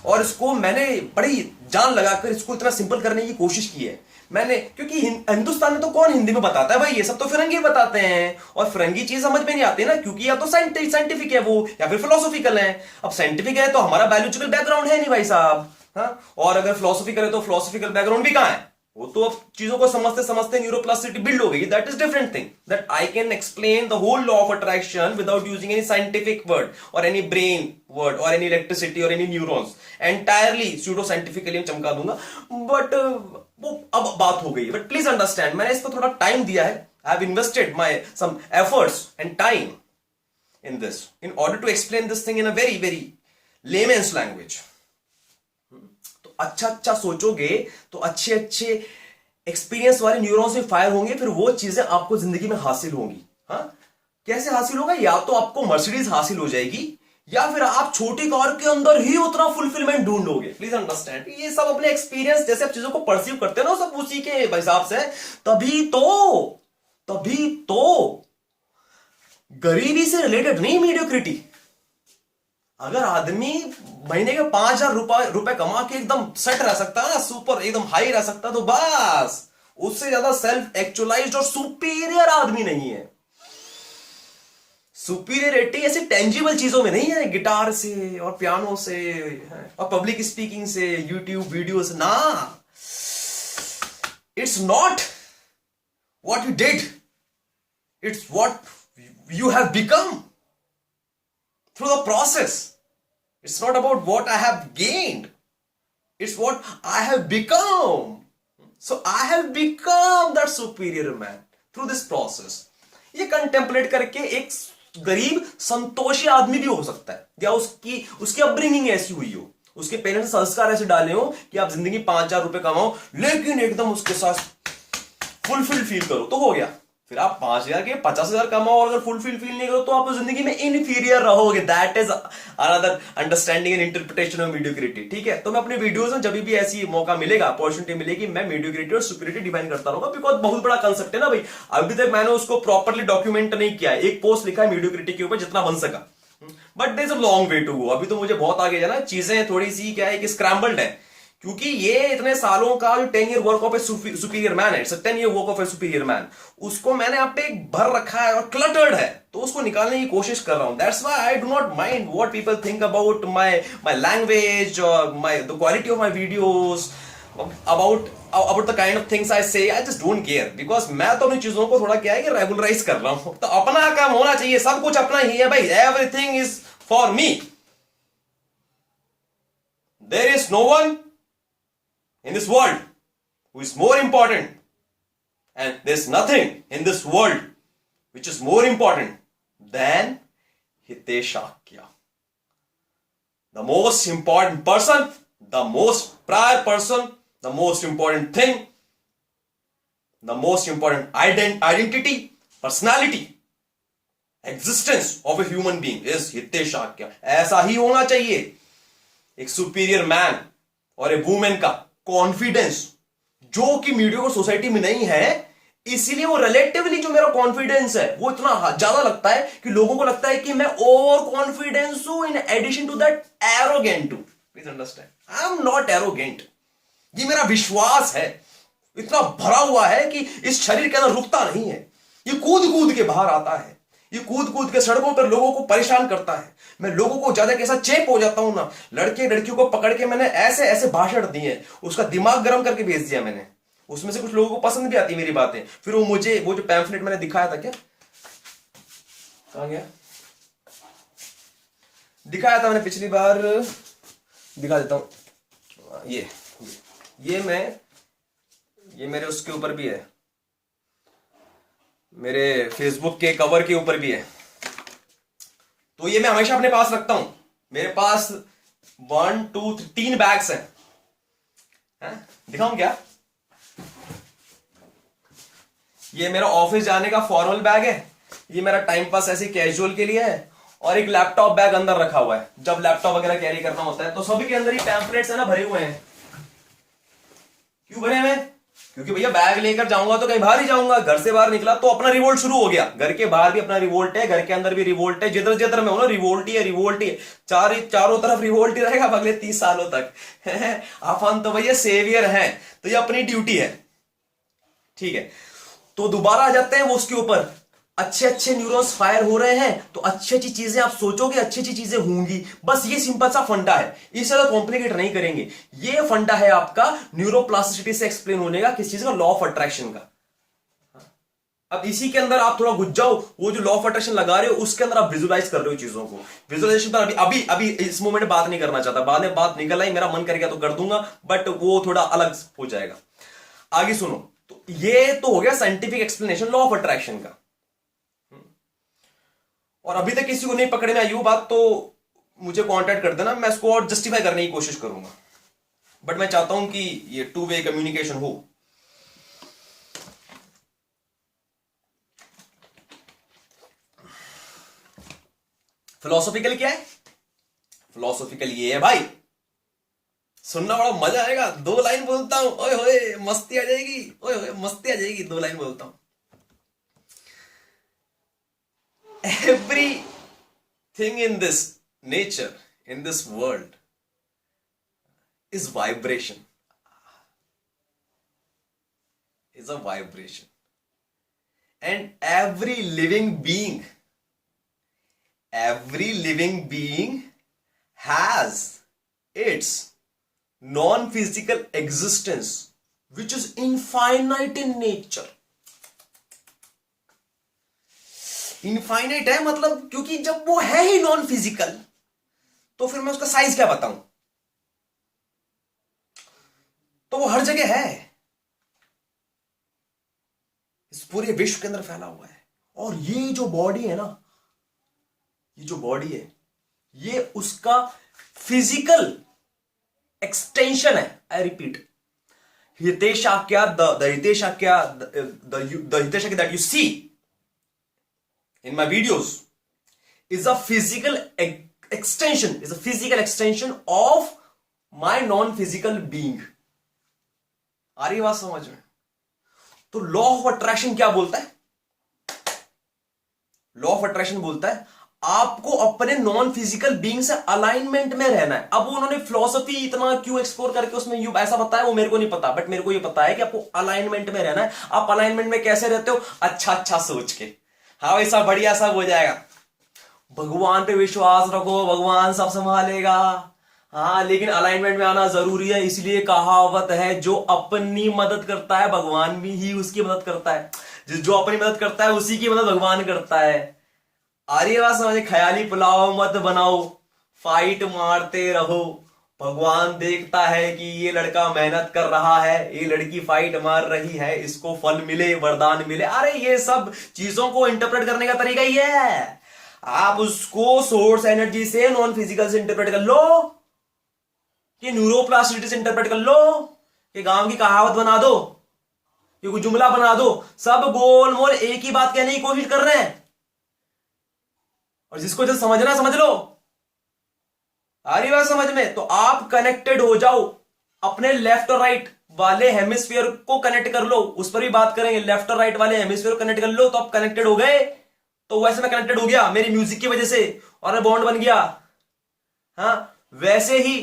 और इसको मैंने बड़ी जान लगाकर इसको इतना सिंपल करने की कोशिश की है मैंने, क्योंकि हिंदुस्तान में तो कौन हिंदी में बताता है भाई, ये सब तो फिरंगी बताते हैं, और फिरंगी चीज समझ में नहीं आती ना, क्योंकि या तो साइंटिफिक है वो, या फिर फिलोसॉफिकल है। अब साइंटिफिक है तो हमारा बायोलॉजिकल बैकग्राउंड है नहीं भाई साहब, हाँ, और अगर फिलोसफी करे तो फिलोसफिकल बैकग्राउंड भी कहां है, वो तो अब चीजों को समझते समझते न्यूरोप्लास्टिसिटी बिल्ड हो गई. That is different thing. That I can explain the whole law of attraction without using any scientific word और एनी ब्रेन वर्ड और एनी इलेक्ट्रिसिटी और any neurons. Entirely pseudo scientifically चमका दूंगा. बट वो अब बात हो गई. बट प्लीज अंडरस्टैंड, मैंने इस पर थोड़ा टाइम दिया है. I have invested my some efforts and time in this in order to explain this thing in a very layman's language. तो अच्छा सोचोगे तो अच्छे एक्सपीरियंस वाले न्यूरॉन्स भी फायर होंगे, फिर वो चीजें आपको जिंदगी में हासिल होंगी. हाँ, कैसे हासिल होगा? या तो आपको मर्सिडीज हासिल हो जाएगी, या फिर आप छोटी कार के अंदर ही उतना फुलफिलमेंट ढूंढोगे. प्लीज अंडरस्टैंड, ये सब अपने एक्सपीरियंस जैसे आप चीजों को परसीव करते हो ना, सब उसी के हिसाब से. तभी तो गरीबी से रिलेटेड नहीं मीडियोक्रिटी. अगर आदमी महीने के 5,000 रुपए कमा के एकदम सेट रह सकता है ना, सुपर एकदम हाई रह सकता है, तो बस उससे ज्यादा सेल्फ एक्चुअलाइज्ड और सुपीरियर आदमी नहीं है. सुपीरियरिटी ऐसे टेंजिबल चीजों में नहीं है, गिटार से और पियानो से और पब्लिक स्पीकिंग से, यूट्यूब वीडियोस ना. It's not what you did, it's what you have become through the process. It's not about what I have gained, it's what I have become. So I have become that superior man through this process. ये contemplate करके एक गरीब संतोषी आदमी भी हो सकता है, या उसकी अपब्रिंगिंग ऐसी हुई हो, उसके पेरेंट्स संस्कार ऐसे डाले हो कि आप जिंदगी 5,000 रुपए कमाओ लेकिन एकदम उसके साथ फुलफिल फील करो, तो हो गया. फिर आप 5,000 के 50,000 कमाओ और अगर फुलफिल फील नहीं करो तो आप जिंदगी में इनफीरियर रहोगे. That is another understanding and interpretation of mediocrity. ठीक है, तो मैं अपने वीडियोस में जब भी ऐसी मौका मिलेगा, अपॉर्चुनिटी मिलेगी, मैं मीडियोक्रिटी और सुपीरियरिटी डिफाइन करता रहूंगा. बिकॉज बहुत बड़ा कंसेप्ट है ना भाई. अभी तक मैंने उसको प्रॉपरली डॉक्यूमेंट नहीं किया है. एक पोस्ट लिखा है मीडियोक्रिटी के ऊपर जितना बन सका, but there is a long way to go. अभी तो मुझे बहुत आगे जाना. चीजें थोड़ी सी क्या है कि स्क्रैम्बल्ड है, क्योंकि ये इतने सालों का जो 10 year work of a superior man है, it's a 10 year work of a superior man, उसको मैंने आप पे भर रखा है और क्लटर्ड है, तो उसको निकालने की कोशिश कर रहा हूं. That's why I do not mind what people think about my language और the quality of my videos, about the kind of things I say. I just don't care, because मैं तो अपनी चीजों को थोड़ा क्या है कि रेगुलराइज कर रहा हूं. तो अपना काम होना चाहिए, सब कुछ अपना ही है भाई. Everything is for me. There is no one in this world who is more important, and there's nothing in this world which is more important than Hitesh Shakya. The most important person, the most prior person, the most important thing, the most important identity, personality, existence of a human being is Hitesh Shakya. ऐसा ही होना चाहिए एक superior man और ए women का confidence, जो कि media और society में नहीं है. इसीलिए वो रिलेटिवली जो मेरा कॉन्फिडेंस है वो इतना ज्यादा लगता है कि लोगों को लगता है कि मैं ओवर कॉन्फिडेंस हूं in addition to that arrogant हूं. Please understand, I am not arrogant. ये मेरा विश्वास है, इतना भरा हुआ है कि इस शरीर के अंदर रुकता नहीं है. ये कूद कूद के बाहर आता है, ये कूद कूद के सड़कों पर लोगों को परेशान करता है. मैं लोगों को ज्यादा कैसा चेप हो जाता हूं ना, लड़के लड़कियों को पकड़ के मैंने ऐसे ऐसे भाषण दिए, उसका दिमाग गर्म करके भेज दिया मैंने. उसमें से कुछ लोगों को पसंद भी आती मेरी बातें. फिर वो मुझे वो जो पैम्फलेट मैंने दिखाया था, क्या कहां गया, दिखाया था मैंने पिछली बार, दिखा देता हूं. ये मेरे उसके ऊपर भी है, मेरे फेसबुक के कवर के ऊपर भी है. तो ये मैं हमेशा अपने पास रखता हूं. मेरे पास 1 2 3 बैग्स हैं. दिखाऊं क्या? ये मेरा ऑफिस जाने का फॉर्मल बैग है, ये मेरा टाइम पास ऐसे कैजुअल के लिए है, और एक लैपटॉप बैग अंदर रखा हुआ है जब लैपटॉप वगैरह कैरी करना होता है. तो सभी के अंदर ही पैम्फलेट्स है ना भरे हुए हैं. क्यों भरे हुए? क्योंकि भैया बैग लेकर जाऊंगा तो कहीं बाहर ही जाऊंगा. घर से बाहर निकला तो अपना रिवोल्ट शुरू हो गया. घर के बाहर भी अपना रिवोल्ट है, घर के अंदर भी रिवोल्ट है. जिधर जिधर में हो ना रिवोल्ट ही है, रिवोल्ट ही है. चारों तरफ रिवोल्ट ही रहेगा अगले 30 सालों तक. अपन तो भैया सेवियर हैं, तो ये अपनी ड्यूटी है. ठीक है, तो दोबारा आ जाते हैं वो उसके ऊपर. अच्छे अच्छे न्यूरॉन्स फायर हो रहे हैं तो अच्छी अच्छी चीजें आप सोचोगे, अच्छी अच्छी चीजें होंगी। बस ये सिंपल सा फंडा है, इसे ज्यादा कॉम्प्लिकेट नहीं करेंगे। ये फंडा है आपका न्यूरोप्लास्टिसिटी से एक्सप्लेन होने का, किस चीज का, लॉ ऑफ अट्रैक्शन का। अब इसी के अंदर आप थोड़ा घुस जाओ, वो जो लॉ ऑफ अट्रैक्शन लगा रहे हो उसके अंदर आप विजुलाइज कर रहे हो चीजों को। विजुलाइजेशन पर अभी अभी अभी इस मोमेंट में बात नहीं करना चाहता, बाद में बात निकल आई, मेरा मन करेगा तो कर दूंगा, बट वो थोड़ा अलग हो जाएगा। आगे सुनो, तो ये तो हो गया scientific explanation law of attraction का। और अभी तक किसी को नहीं पकड़े में आई वो बात तो मुझे कांटेक्ट कर देना, मैं इसको और जस्टिफाई करने की कोशिश करूंगा। बट मैं चाहता हूं कि ये टू वे कम्युनिकेशन हो। फिलोसॉफिकल क्या है? फिलोसॉफिकल ये है भाई, सुनना बड़ा मजा आएगा। 2 लाइन बोलता हूं, ओए होए मस्ती आ जाएगी, ओए होए मस्ती आ जाएगी। 2 लाइन बोलता हूं। Everything in this nature, in this world, is vibration. Is a vibration. And every living being has its non-physical existence, which is infinite in nature. Infinite है मतलब, क्योंकि जब वो है ही नॉन फिजिकल तो फिर मैं उसका साइज क्या बताऊं? तो वो हर जगह है, इस पूरे विश्व के अंदर फैला हुआ है। और ये जो बॉडी है ना, ये जो बॉडी है, ये उसका फिजिकल एक्सटेंशन है। आई रिपीट, हितेशाक्या द हितेशाक्या द हितेशाक्या that you see in my videos is a physical extension of my non-physical being. आ रही बात समझ में? तो लॉ ऑफ अट्रैक्शन क्या बोलता है? लॉ ऑफ अट्रैक्शन बोलता है आपको अपने नॉन फिजिकल बीइंग से अलाइनमेंट में रहना है। अब उन्होंने फिलोसफी इतना क्यों एक्सप्लोर करके उसमें यू ऐसा बताया, वो मेरे को नहीं पता, बट मेरे को ये पता है कि आपको अलाइनमेंट में रहना है। आप अलाइनमेंट में कैसे रहते हो? अच्छा अच्छा सोच के, हाँ वैसा बढ़िया सब हो जाएगा। भगवान पे विश्वास रखो, भगवान सब संभालेगा। हाँ, लेकिन अलाइनमेंट में आना जरूरी है। इसलिए कहावत है, जो अपनी मदद करता है भगवान भी ही उसकी मदद करता है। जो अपनी मदद करता है उसी की मदद भगवान करता है। आ रही है बात समझे? ख्याली पुलाव मत बनाओ, फाइट मारते रहो। भगवान देखता है कि ये लड़का मेहनत कर रहा है, ये लड़की फाइट मार रही है, इसको फल मिले, वरदान मिले। अरे ये सब चीजों को इंटरप्रेट करने का तरीका ही है। आप उसको सोर्स एनर्जी से, नॉन फिजिकल से इंटरप्रेट कर लो, कि न्यूरोप्लास्टिसिटी से इंटरप्रेट कर लो, कि गांव की कहावत बना दो, कि कोई जुमला बना दो। सब गोल मोल एक ही बात कहने की कोशिश कर रहे हैं, और जिसको जो समझना समझ लो। आ रही बात समझ में? तो आप कनेक्टेड हो जाओ, अपने लेफ्ट और राइट वाले हेमिस्फीयर को कनेक्ट कर लो। उस पर भी बात करेंगे, लेफ्ट और राइट वाले हेमिस्फीयर को कनेक्ट कर लो, तो आप कनेक्टेड हो गए। तो वैसे मैं कनेक्टेड हो गया मेरी म्यूजिक की वजह से, और बॉन्ड बन गया। हाँ, वैसे ही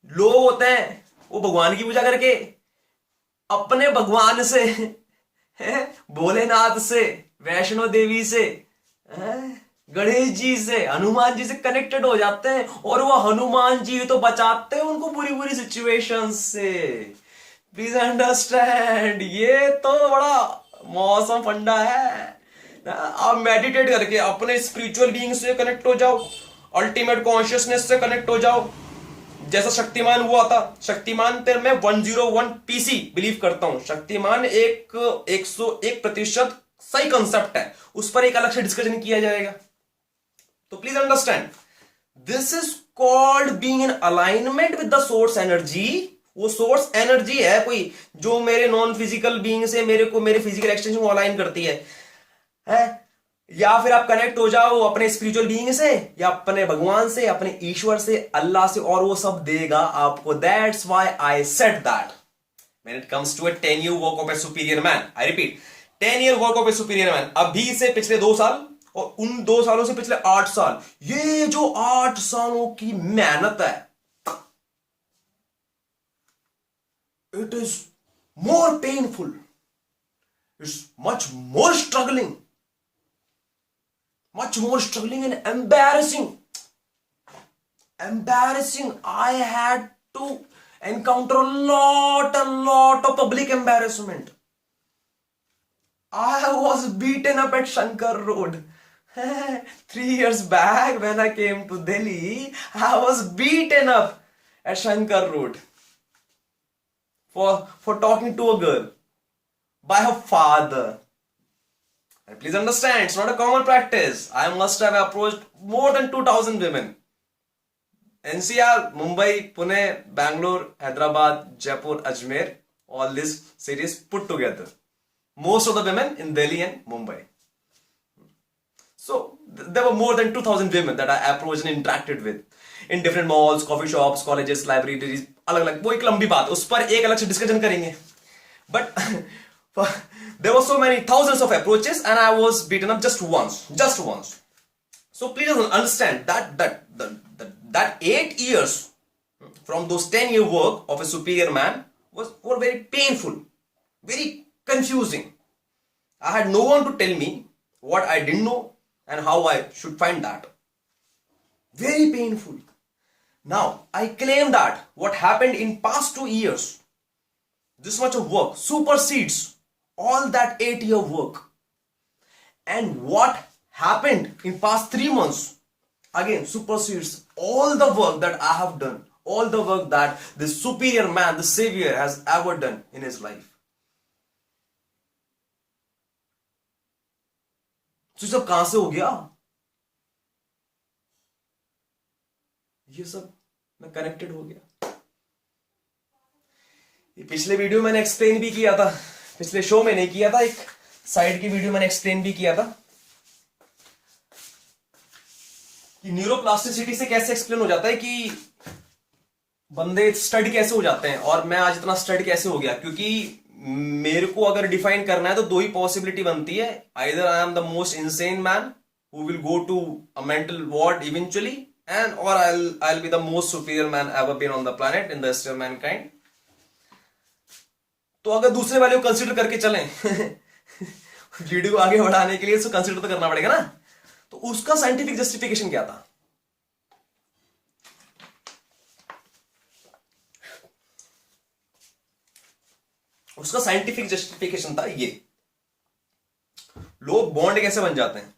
लोग होते हैं, वो भगवान की पूजा करके अपने भगवान से, भोलेनाथ से, वैष्णो देवी से, गणेश जी से, हनुमान जी से कनेक्टेड हो जाते हैं। और वो हनुमान जी तो बचाते हैं उनको बुरी बुरी सिचुएशन से। प्लीज अंडरस्टैंड, ये तो बड़ा मौसम फंडा है। आप मेडिटेट करके अपने स्पिरिचुअल बीइंग से कनेक्ट हो जाओ, अल्टीमेट कॉन्शियसनेस से कनेक्ट हो जाओ। जैसा शक्तिमान हुआ था, शक्तिमान पे मैं 101 पीसी बिलीव करता हूं। शक्तिमान एक 101% सही कंसेप्ट है, उस पर एक अलग से डिस्कशन किया जाएगा। तो please understand, this is called being in alignment with the source energy. वो सोर्स एनर्जी है कोई जो मेरे नॉन फिजिकल बीइंग से मेरे को, मेरे फिजिकल एक्सटेंशन को अलाइन करती है? या फिर आप कनेक्ट हो जाओ अपने स्पिरिचुअल बीइंग से, या अपने भगवान से, अपने ईश्वर से, अल्लाह से, और वो सब देगा आपको। That's why I said that when it comes to a 10-year work of a superior man, I repeat 10-year work of a superior man, अभी से पिछले 2 साल और उन 2 सालों से पिछले 8 साल, ये जो 8 सालों की मेहनत है, it is more painful, it's much more struggling much more struggling and embarrassing. I had to encounter a lot of public embarrassment. I was beaten up at Shankar Road. 3 years back when I came to Delhi, I was beaten up at Shankar Road for talking to a girl by her father. And please understand, it's not a common practice. I must have approached more than 2000 women. NCR, Mumbai, Pune, Bangalore, Hyderabad, Jaipur, Ajmer, all these cities put together. Most of the women in Delhi and Mumbai. So there were more than 2000 women that I approached and interacted with in different malls, coffee shops, colleges, libraries, अलग-अलग वो एक लंबी बात, उस पर एक अलग से डिस्कशन करेंगे. But there were so many thousands of approaches and I was beaten up just once. So please understand that 8 years from those 10-year work of a superior man were very painful, very confusing. I had no one to tell me what I didn't know and how I should find that. Very painful. Now, I claim that what happened in past 2 years, this much of work supersedes all that 8-year work. And what happened in past 3 months, again, supersedes all the work that I have done, all the work that the superior man, the savior has ever done in his life. तो ये सब कहां से हो गया? ये सब मैं कनेक्टेड हो गया. ये पिछले वीडियो मैंने एक्सप्लेन भी किया था, पिछले शो में नहीं किया था, एक साइड की वीडियो मैंने एक्सप्लेन भी किया था कि न्यूरोप्लास्टिसिटी से कैसे एक्सप्लेन हो जाता है कि बंदे स्टड कैसे हो जाते हैं. और मैं आज इतना स्टड कैसे हो गया, क्योंकि मेरे को अगर डिफाइन करना है तो 2 ही पॉसिबिलिटी बनती है. Either I am the most insane man who will go to a mental ward eventually, and or I'll be the most superior man ever been on the planet in the history of mankind. तो अगर दूसरे वाले को consider करके चलें video को आगे बढ़ाने के लिए उसको कंसीडर तो करना पड़ेगा ना. तो उसका साइंटिफिक जस्टिफिकेशन क्या था? उसका साइंटिफिक जस्टिफिकेशन था ये. लोग बॉन्ड कैसे बन जाते हैं,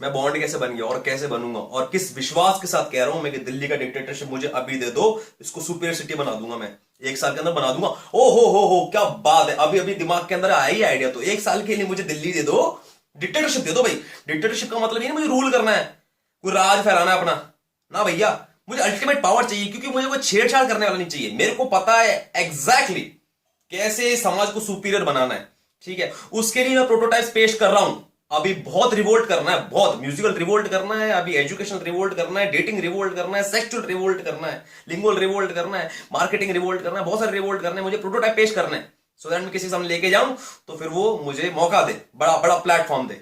मैं बॉन्ड कैसे बन गया और कैसे बनूंगा और किस विश्वास के साथ कह रहा हूं मैं कि दिल्ली का डिक्टेटरशिप मुझे अभी दे दो, इसको सुपीरियर सिटी बना दूंगा, मैं 1 साल के अंदर बना दूंगा. ओ हो क्या बात है, अभी अभी दिमाग के अंदर आया ही आइडिया. तो 1 साल के लिए मुझे दिल्ली दे दो, डिक्टेटरशिप दे दो भाई. डिक्टेटरशिप का मतलब ये नहीं मुझे रूल करना है, कोई राज फैलाना है अपना, ना भैया. मुझे अल्टीमेट पावर चाहिए, क्योंकि मुझे कोई छेड़छाड़ करने वाला नहीं चाहिए. मेरे को पता है एग्जैक्टली कैसे समाज को सुपीरियर बनाना है. ठीक है, उसके लिए मैं प्रोटोटाइप पेश कर रहा हूं. अभी बहुत रिवोल्ट करना है, बहुत म्यूजिकल रिवोल्ट करना है, अभी एजुकेशनल रिवोल्ट करना है, डेटिंग रिवोल्ट करना है, सेक्सुअल रिवोल्ट करना है, लिंगुअल रिवोल्ट करना है, मार्केटिंग रिवोल्ट करना है, बहुत सारे रिवोल्ट करने हैं. मुझे प्रोटोटाइप पेश करना है सो दैट मैं किसी सामने लेके जाऊं तो फिर वो मुझे मौका दे, बड़ा बड़ा प्लेटफॉर्म दे.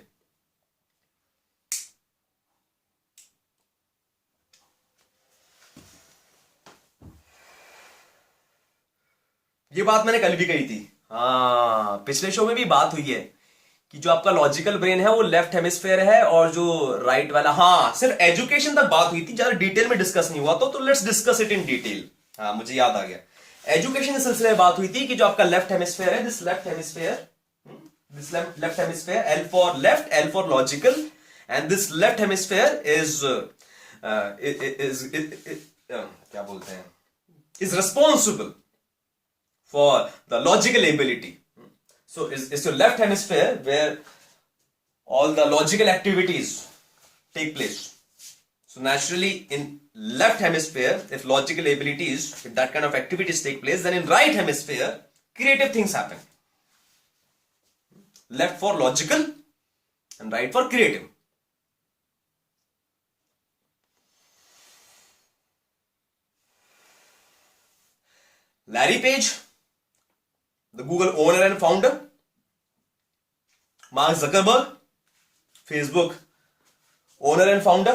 ये बात मैंने कल भी कही थी. हाँ, पिछले शो में भी बात हुई है कि जो आपका लॉजिकल ब्रेन है वो लेफ्ट हेमिस्फेयर है और जो राइट वाला, हाँ सिर्फ एजुकेशन तक बात हुई थी, ज्यादा डिटेल में डिस्कस नहीं हुआ. तो let's discuss it in detail. हाँ, मुझे याद आ गया. एजुकेशन के सिलसिले में बात हुई थी कि जो आपका लेफ्ट हेमिस्फेयर है, this left hemisphere, L for left, L for logical, and this left hemisphere is क्या बोलते हैं, is responsible for the logical ability. So it's your left hemisphere where all the logical activities take place. So naturally in left hemisphere, if logical abilities, if that kind of activities take place, then in right hemisphere, creative things happen. Left for logical and right for creative. Larry Page, the Google owner and founder, Mark Zuckerberg, Facebook owner and founder.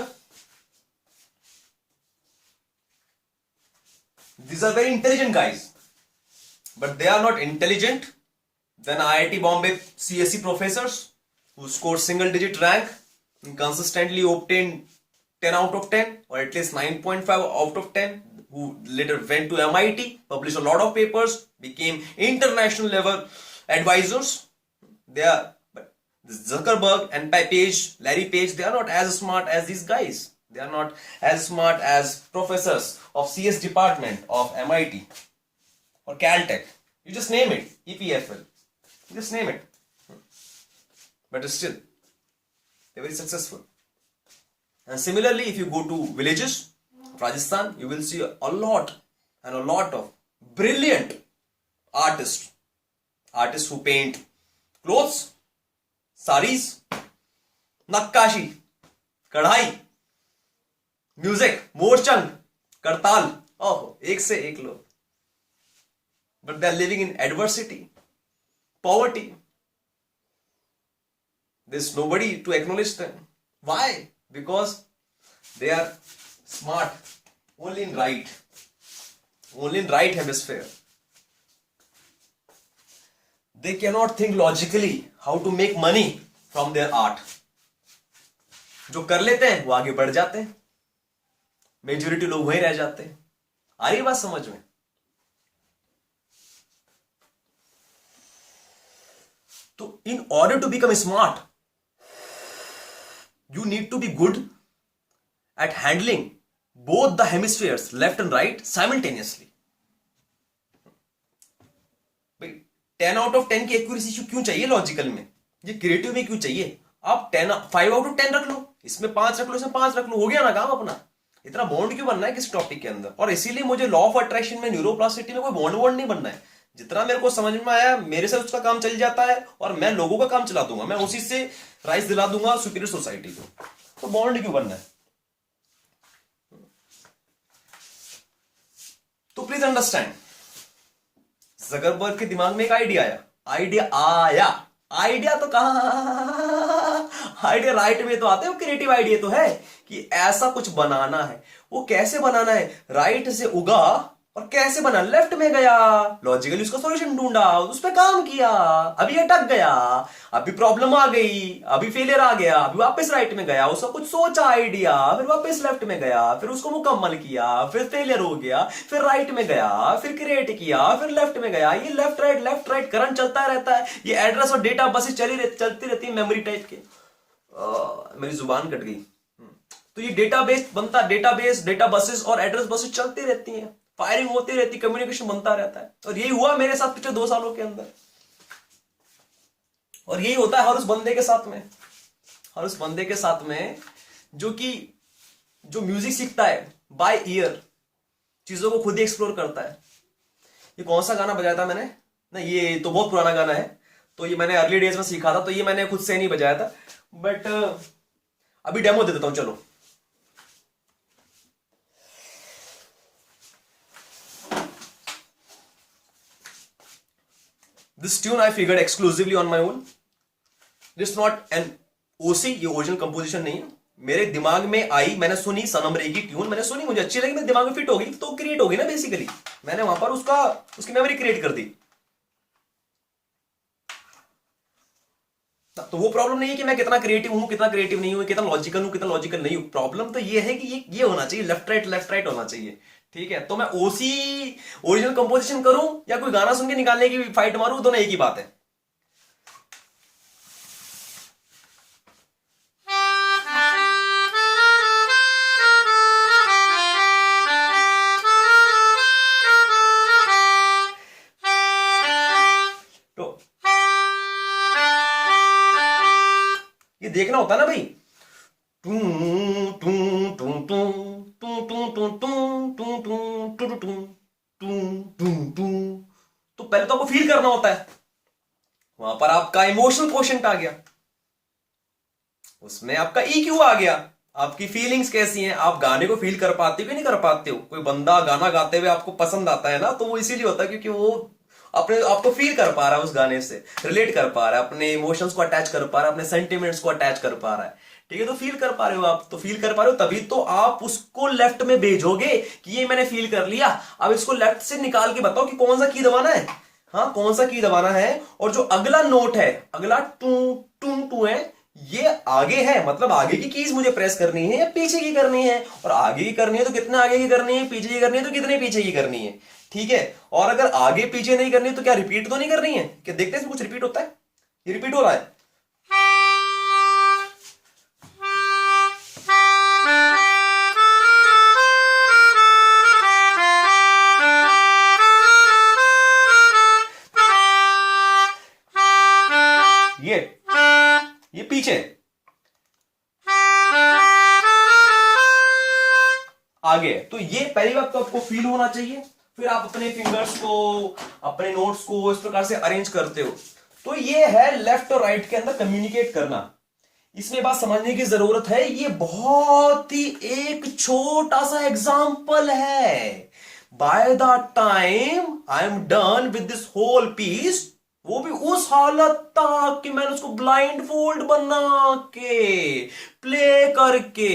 These are very intelligent guys, but they are not intelligent than IIT Bombay CSE professors who scored single digit rank consistently obtained 10 out of 10 or at least 9.5 out of 10, who later went to MIT, published a lot of papers, became international level advisors. They are, but Zuckerberg and Larry Page, they are not as smart as these guys. They are not as smart as professors of CS department of MIT or Caltech. You just name it, EPFL. You just name it. But still, they're very successful. And similarly, if you go to villages of Rajasthan, you will see a lot of brilliant artists who paint clothes, saris, nakkashi, kadhai, music, morchang, kartal. Oh, एक से एक लोग. But they are living in adversity, poverty. There's nobody to acknowledge them. Why? Because they are smart only in right hemisphere. They cannot think logically how to make money from their art. जो कर लेते हैं वो आगे बढ़ जाते हैं, majority लोग वहीं रह जाते हैं. आ रही बात समझ में? तो in order to become smart, you need to be good at handling both the hemispheres, left and right, simultaneously. 10 out of 10 की एक्यूरेसी क्यों चाहिए लॉजिकल में? ये क्रिएटिव में क्यों चाहिए? आप 5 आउट ऑफ 10 रख लो, इसमें 5 रख लो, इसमें 5 रख लो, हो गया ना काम अपना. इतना बॉन्ड क्यों बनना है किसी टॉपिक के अंदर? और इसीलिए मुझे लॉ ऑफ अट्रैक्शन में, न्यूरोप्लास्टिसिटी में कोई बॉन्ड नहीं बनना है. जितना मेरे को समझ में आया, मेरे से उसका काम चल जाता है और मैं लोगों का काम चला दूंगा, मैं उसी से राइस दिला दूंगा सुपीरियर सोसाइटी को. तो बॉन्ड क्यों बनना है? तो प्लीज अंडरस्टैंड, ज़करबर्ग के दिमाग में एक आइडिया आइडिया तो कहां, आइडिया राइट में तो आते हैं, क्रिएटिव आइडिया तो है कि ऐसा कुछ बनाना है. वो कैसे बनाना है? राइट से उगा और कैसे बना? लेफ्ट में गया, लॉजिकली उसका सॉल्यूशन ढूंढा, उस पर काम किया, अभी अटक गया, अभी प्रॉब्लम आ गई, अभी फेलियर आ गया, अभी वापस राइट में गया, उसका कुछ सोचा आइडिया, फिर वापस लेफ्ट में गया, फिर उसको मुकम्मल किया, फिर फेलियर हो गया, फिर राइट में गया, फिर क्रिएट किया, फिर लेफ्ट में गया. ये लेफ्ट राइट करंट चलता रहता है. ये एड्रेस और डेटा बसेस चलती रहती है मेमोरी टाइप के. मेरी जुबान कट गई. तो ये डेटाबेस बनता, डेटा बसेस और एड्रेस बसेस चलती रहती हैं, फायरिंग होती रहती, कम्युनिकेशन बनता रहता है. और यही हुआ मेरे साथ पिछले 2 सालों के अंदर, और यही होता है हर उस बंदे के साथ में जो म्यूजिक सीखता है बाय ईयर, चीजों को खुद ही एक्सप्लोर करता है. ये कौन सा गाना बजाया था मैंने ना, ये तो बहुत पुराना गाना है, तो ये मैंने अर्ली डेज में सीखा था, तो ये मैंने खुद से नहीं बजाया था. बट अभी डेमो दे देता हूं, चलो. This tune I figured exclusively on my own. This is not an OC, ये ओरिजिनल कंपोजिशन नहीं है. मेरे दिमाग में आई, मैंने सुनी सनम रे की ट्यून, मैंने सुनी, मुझे अच्छी लगी, मेरे दिमाग में फिट होगी, तो क्रिएट होगी ना. बेसिकली मैंने वहां पर उसकी मेमोरी क्रिएट कर दी. तो वो प्रॉब्लम नहीं है कि मैं कितना क्रिएटिव हूं, कितना क्रिएटिव नहीं हूं, कितना लॉजिकल हूं, कितना लॉजिकल नहीं हूं. प्रॉब्लम तो ये है कि ये होना चाहिए, लेफ्ट राइट होना चाहिए. ठीक है, तो मैं ओसी ओरिजिनल कंपोजिशन करूं या कोई गाना सुन के निकालने की फाइट मारूं, दोनों एक ही बात है. तो ये देखना होता है ना भाई, टू टू टू टू तो पहले तो आपको फील करना होता है. वहां पर आपका इमोशनल कोशेंट आ गया, उसमें आपका EQ आ गया, आपकी फीलिंग्स कैसी हैं, आप गाने को फील कर पाते हो कि नहीं कर पाते हो. कोई बंदा गाना गाते हुए आपको पसंद आता है ना, तो वो इसीलिए होता है क्योंकि वो अपने आपको फील कर पा रहा है, उस गाने से रिलेट कर पा रहा है, अपने इमोशंस को अटैच कर पा रहा है, अपने सेंटिमेंट्स को अटैच कर पा रहा है. ठीक है, तो फील कर पा रहे हो आप, तो फील कर पा रहे हो तभी तो आप उसको लेफ्ट में भेजोगे कि ये मैंने फील कर लिया, अब इसको लेफ्ट से निकाल के बताओ कि कौन सा की दबाना है. हाँ, कौन सा की दबाना है, और जो अगला नोट है, अगला टू टू टू है, ये आगे है, मतलब आगे की कीज मुझे प्रेस करनी है या पीछे की करनी है, और आगे की करनी है तो कितने आगे की करनी है, पीछे की करनी है तो कितने पीछे की करनी है। ठीक है, और अगर आगे पीछे नहीं करनी तो क्या रिपीट तो नहीं करनी है? क्या देखते हैं इसमें कुछ रिपीट होता है? ये रिपीट हो रहा है। ये पीछे, आगे। तो ये पहली बात तो आपको फील होना चाहिए, फिर आप अपने फिंगर्स को, अपने नोट्स को इस प्रकार से अरेंज करते हो। तो ये है लेफ्ट और राइट के अंदर कम्युनिकेट करना। इसमें बात समझने की जरूरत है, ये बहुत ही एक छोटा सा एग्जाम्पल है। By the time I am done with this whole piece, वो भी उस हालत तक कि मैंने उसको ब्लाइंड फोल्ड बना के, प्ले करके,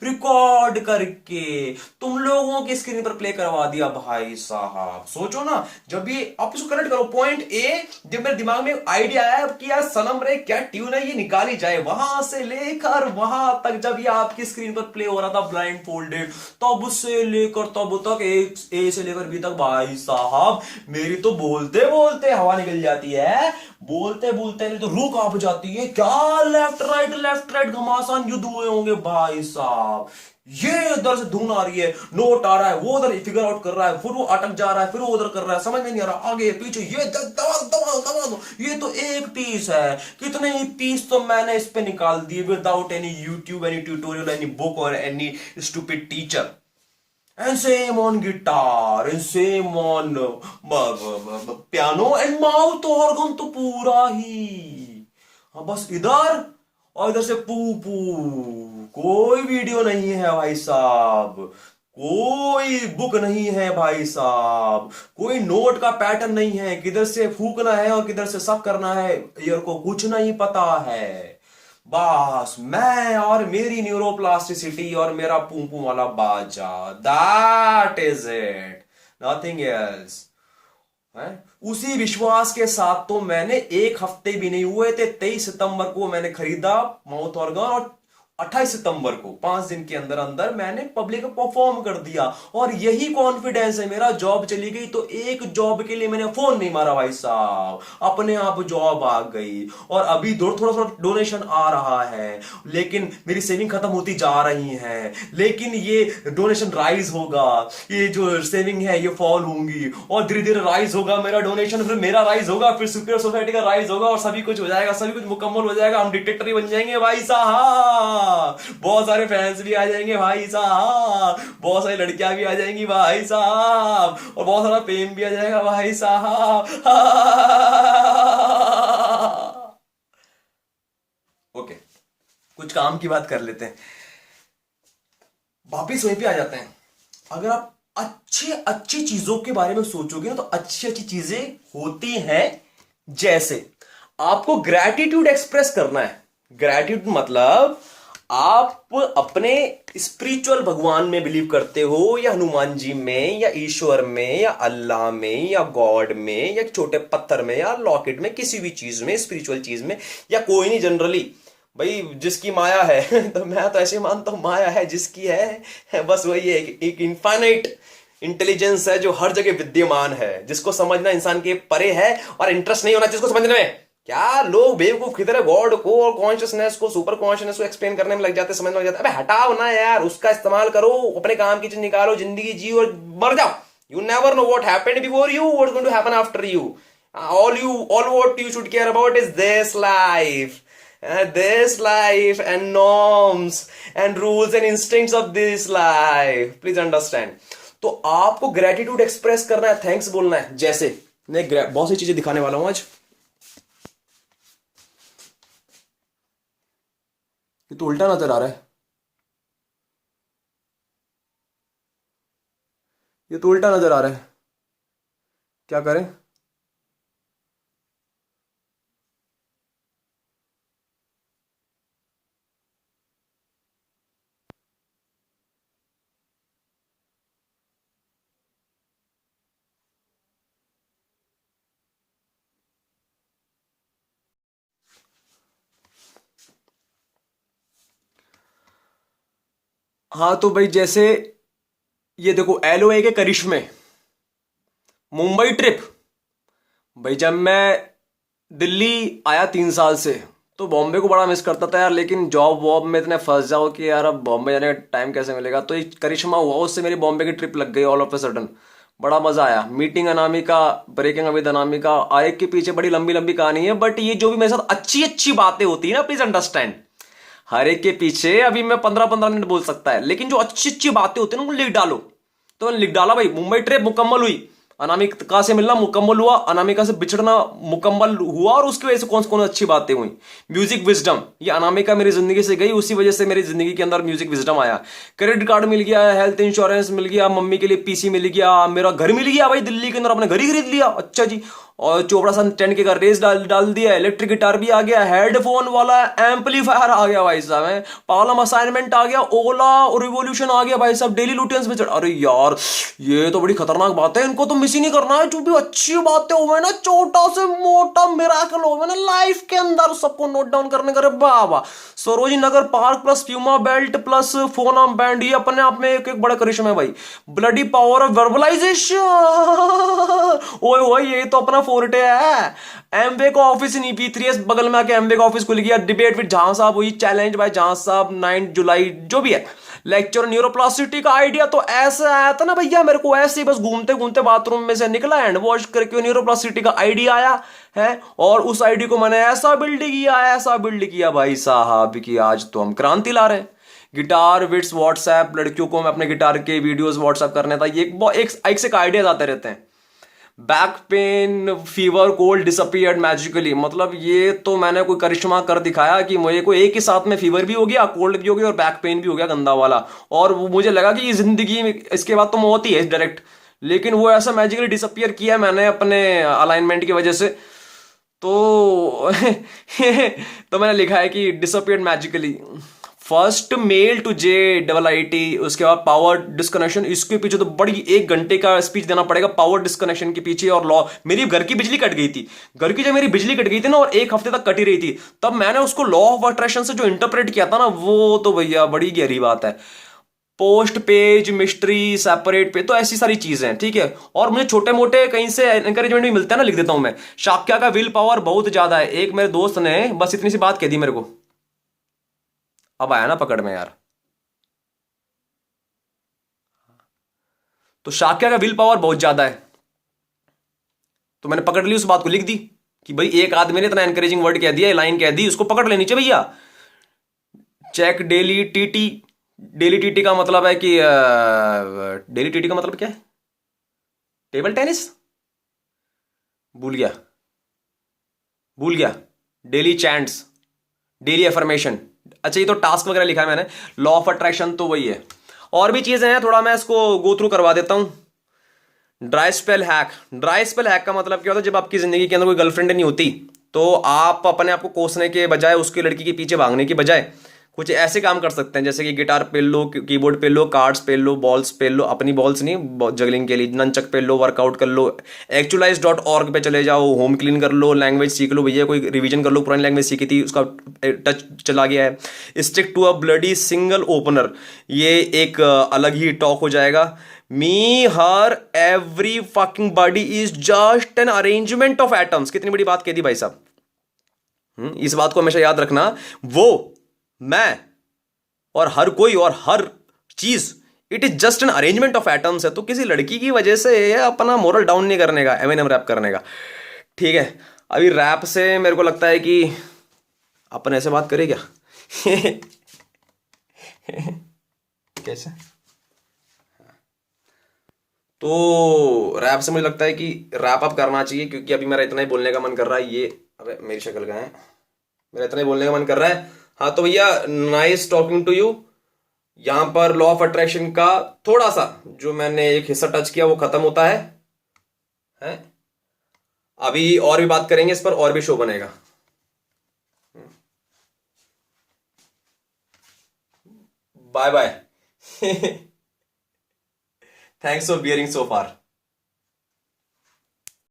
रिकॉर्ड करके तुम लोगों की स्क्रीन पर प्ले करवा दिया। भाई साहब सोचो ना, जब ये आप इसको कनेक्ट करो, पॉइंट ए, जब मेरे दिमाग में आइडिया आया कि यार सनम रे क्या ट्यून है ये निकाली जाए, वहां से लेकर वहां तक जब ये आपकी स्क्रीन पर प्ले हो रहा था ब्लाइंड फोल्डेड, तब से लेकर तब तक, एक ए से लेकर बी तक, भाई साहब मेरी तो बोलते बोलते हवा निकल जाती है, बोलते बोलते नहीं तो रूह कांप जाती है। क्या लेफ्ट राइट घमासान युद्ध हुए होंगे भाई साहब। ये इधर से धुन आ रही है, नोट आ रहा है, वो उधर फिगर आउट कर रहा है, फिर वो अटक जा रहा है, फिर वो उधर कर रहा है, समझ में नहीं आ रहा, आगे पीछे, ये दबा दबा दबा दो। ये तो एक पीस है, कितने ही पीस तो मैंने इस पे निकाल दिए without any YouTube, any tutorial, any book और any stupid teacher. And same on guitar, and same on piano and mouth organ तो पूरा ही। हाँ बस इधर और इधर से पू पू, कोई वीडियो नहीं है भाई साहब, कोई बुक नहीं है भाई साहब, कोई नोट का पैटर्न नहीं है, किधर से फूकना है और किधर से सब करना है ईयर को कुछ नहीं पता है। बस मैं और मेरी न्यूरोप्लास्टिसिटी और मेरा पूं वाला बाजा, that is it, nothing else. उसी विश्वास के साथ तो मैंने, एक हफ्ते भी नहीं हुए थे, 23 सितंबर को मैंने खरीदा माउथ ऑर्गन, और 28 सितंबर को 5 दिन के अंदर अंदर मैंने पब्लिक में परफॉर्म कर दिया। और यही कॉन्फिडेंस है मेरा। जॉब चली गई तो एक जॉब के लिए मैंने फोन नहीं मारा भाई साहब, अपने आप जॉब आ गई। और अभी थोड़ा थोड़ा डोनेशन आ रहा है, लेकिन मेरी सेविंग खत्म होती जा रही है, लेकिन ये डोनेशन राइज होगा, ये जो सेविंग है ये फॉल होंगी, और धीरे धीरे राइज होगा मेरा डोनेशन, फिर मेरा राइज होगा, फिर सुपीरियर सोसाइटी का राइज होगा, और सभी कुछ हो जाएगा, सभी कुछ मुकम्मल हो जाएगा, हम डिक्टेटर बन जाएंगे भाई साहब। बहुत सारे फैंस भी आ जाएंगे भाई साहब, बहुत सारी लड़कियां भी आ जाएंगी भाई साहब, और बहुत सारा प्रेम भी आ जाएगा भाई साहब। ओके, कुछ काम की बात कर लेते हैं, वापिस वहीं पे आ जाते हैं। अगर आप अच्छी अच्छी चीजों के बारे में सोचोगे ना, तो अच्छी अच्छी चीजें होती हैं। जैसे आपको ग्रैटिट्यूड एक्सप्रेस करना है। ग्रैटिट्यूड मतलब आप अपने स्पिरिचुअल भगवान में बिलीव करते हो, या हनुमान जी में, या ईश्वर में, या अल्लाह में, या गॉड में, या छोटे पत्थर में, या लॉकेट में, किसी भी चीज में, स्पिरिचुअल चीज में, या कोई नहीं, जनरली भाई जिसकी माया है तो मैं तो ऐसे मानता हूं माया है जिसकी है बस वही है, एक इनफाइनाइट इंटेलिजेंस है जो हर जगह विद्यमान है, जिसको समझना इंसान के परे है, और इंटरेस्ट नहीं होना जिसको समझने में। क्या लोग बेवकूफ की तरह गॉड को और कॉन्शियसनेस को, सुपर कॉन्शियसनेस को एक्सप्लेन करने में लग जाते, समझने में लग जाते। अबे हटाओ ना यार, उसका इस्तेमाल करो, अपने काम की चीज निकालो, जिंदगी जियो और मर जाओ। You never know what happened before you, what's going to happen after you. All what you should care about is this life. This life and norms and rules and instincts of this life. Please understand. तो आपको gratitude express करना है, thanks बोलना है। जैसे मैं बहुत सी चीजें दिखाने वाला हूं आज। ये तो उल्टा नजर आ रहा है, ये तो उल्टा नजर आ रहा है, क्या करें? हाँ तो भाई जैसे ये देखो LOA के करिश्मे, मुंबई ट्रिप। भाई जब मैं दिल्ली आया 3 साल से तो बॉम्बे को बड़ा मिस करता था यार, लेकिन जॉब वॉब में इतने फंस जाओ कि यार अब बॉम्बे जाने का टाइम कैसे मिलेगा। तो एक करिश्मा हुआ, उससे मेरी बॉम्बे की ट्रिप लग गई ऑल ऑफ अ सडन। बड़ा मजा आया। Meeting Anamika, breaking with Anamika, एक के पीछे बड़ी लंबी लंबी कहानी है, बट ये जो भी मेरे साथ अच्छी अच्छी बातें होती है ना, प्लीज अंडरस्टैंड, हर एक के पीछे अभी मैं 15-15 मिनट बोल सकता है, लेकिन जो अच्छी अच्छी बातें होती है ना उनको लिख डालो। तो मैंने लिख डाला भाई। मुंबई ट्रिप मुकम्मल हुई, अनामिका से मिलना मुकम्मल हुआ, अनामिका से बिछड़ना मुकम्मल हुआ, और उसकी वजह से कौन कौन अच्छी बातें हुई। म्यूजिक विजडम, ये अनामिका मेरी जिंदगी से गई, उसी वजह से मेरी जिंदगी के अंदर म्यूजिक विजडम आया। क्रेडिट कार्ड मिल गया, हेल्थ इंश्योरेंस मिल गया, मम्मी के लिए PC मिल गया, मेरा घर मिल गया भाई दिल्ली के अंदर, अपने घर ही खरीद लिया। अच्छा जी। और चोपड़ा सन 10K का रेस डाल डाल दिया, इलेक्ट्रिक गिटार भी आ गया, हेडफोन वाला एम्पलीफायर आ गया भाई साहब है, पालम असाइनमेंट आ गया, ओला और रिवोल्यूशन आ गया भाई साहब, डेली लुटियंस में चढ़। अरे यार ये तो बड़ी खतरनाक बात है, इनको तो मिस ही नहीं करना है। जो भी अच्छी बातें हुए ना, छोटा से मोटा मिराकल हुए ना लाइफ के अंदर, सबको नोट डाउन करने का। बाबा Sarojini Nagar park plus Puma belt plus phone arm band, ये अपने आप में एक एक बड़ा करिश्मा है भाई। ब्लडी पावर ऑफ वर्बलाइजेशन, ओए ओए ये तो अपना फोर्टे है। एमवे का ऑफिस नहीं, P3S बगल में आके एमवे का ऑफिस खुल गया। डिबेट विद जहां साहब हुई, चैलेंज बाय जहां साहब 9 जुलाई जो भी है। लेक्चर न्यूरोप्लास्टिसिटी का आइडिया तो ऐसे आया था ना भैया, मेरे को ऐसे ही बस घूमते घूमते बाथरूम में से निकला, हैंड वॉश करके न्यूरोप्लास्टिसिटी का आइडिया आया है, और उस आइडिया को मैंने ऐसा बिल्ड किया भाई साहब कि आज तो हम क्रांति ला रहे हैं। गिटार विट्स व्हाट्सएप, लड़कियों को मैं अपने गिटार के वीडियोस व्हाट्सएप करने था, ये एक से आइडियाज आते रहते हैं। Back pain, fever, cold disappeared magically, मतलब ये तो मैंने कोई करिश्मा कर दिखाया कि मुझे को एक ही साथ में फीवर भी हो गया, कोल्ड भी हो गया और बैक पेन भी हो गया गंदा वाला। और वो मुझे लगा कि जिंदगी में इसके बाद तो मौत ही है डायरेक्ट, लेकिन वो ऐसा मैजिकली डिसअपियर किया मैंने अपने अलाइनमेंट की वजह से। तो तो मैंने लिखा है कि disappeared magically, first mail to JIIT, उसके बाद पावर डिस्कनेक्शन। इसके पीछे तो बड़ी 1 घंटे का स्पीच देना पड़ेगा पावर डिस्कनेक्शन के पीछे। और लॉ, मेरी घर की बिजली कट गई थी, घर की जब मेरी बिजली कट गई थी ना, और 1 हफ्ते तक कटी रही थी, तब मैंने उसको लॉ ऑफ अट्रैक्शन से जो इंटरप्रेट किया था ना, वो तो भैया बड़ी गहरी बात है। Post page, mystery, separate page, तो ऐसी सारी चीजें, ठीक है। और मुझे छोटे मोटे कहीं से एनकरेजमेंट भी मिलता है ना, लिख देता हूं मैं। शाक्या का विल पावर बहुत ज्यादा है। एक मेरे दोस्त ने बस इतनी सी बात कह दी मेरे को, अब आया ना पकड़ में यार। तो शाक्या का विल पावर बहुत ज्यादा है, तो मैंने पकड़ ली उस बात को, लिख दी कि भाई एक आदमी ने इतना एनकरेजिंग वर्ड कह दिया, लाइन कह दी, उसको पकड़ लेनी चाहिए भैया। Check daily TT, daily TT का मतलब है कि डेली टीटी का मतलब क्या है? टेबल टेनिस, भूल गया भूल गया। Daily chants, daily affirmation. अच्छा ये तो टास्क वगैरह लिखा है मैंने। लॉ ऑफ अट्रैक्शन तो वही है, और भी चीजें हैं, थोड़ा मैं इसको गो थ्रू करवा देता हूं। Dry spell hack, dry spell hack का मतलब क्या होता है? जब आपकी जिंदगी के अंदर कोई गर्लफ्रेंड नहीं होती, तो आप अपने आप को कोसने के बजाय, उसकी लड़की के पीछे भागने के बजाय कुछ ऐसे काम कर सकते हैं, जैसे कि गिटार पेल लो, कीबोर्ड पेल लो, कार्ड्स पेल लो, बॉल्स पेल लो, अपनी बॉल्स नहीं जगलिंग के लिए, ननचक पेल लो, वर्कआउट कर लो, actualize.org पे चले जाओ, होम क्लीन कर लो, लैंग्वेज सीख लो भैया, कोई रिवीजन कर लो, पुरानी लैंग्वेज सीखी थी उसका टच चला गया है। Stick to a bloody single opener, ये एक अलग ही टॉक हो जाएगा। Me her every fucking body is just an arrangement of atoms, कितनी बड़ी बात कह दी भाई साहब। इस बात को हमेशा याद रखना, वो, मैं और हर कोई और हर चीज, it is just an arrangement of atoms है। तो किसी लड़की की वजह से अपना मोरल डाउन नहीं करने का, Eminem रैप करने का, ठीक है। अभी रैप से मेरे को लगता है कि अपन ऐसे बात करें क्या? कैसे? तो रैप से मुझे लगता है कि रैप अप करना चाहिए, क्योंकि अभी मेरा इतना ही बोलने का मन कर रहा है। ये अबे मेरी शक्ल कहाँ है? मेरा इतना ही बोलने का मन कर रहा है। हाँ तो भैया, नाइस टॉकिंग टू यू। यहां पर लॉ ऑफ अट्रैक्शन का थोड़ा सा जो मैंने एक हिस्सा टच किया वो खत्म होता है? अभी और भी बात करेंगे इस पर, और भी शो बनेगा। Bye bye. Thanks for bearing so far.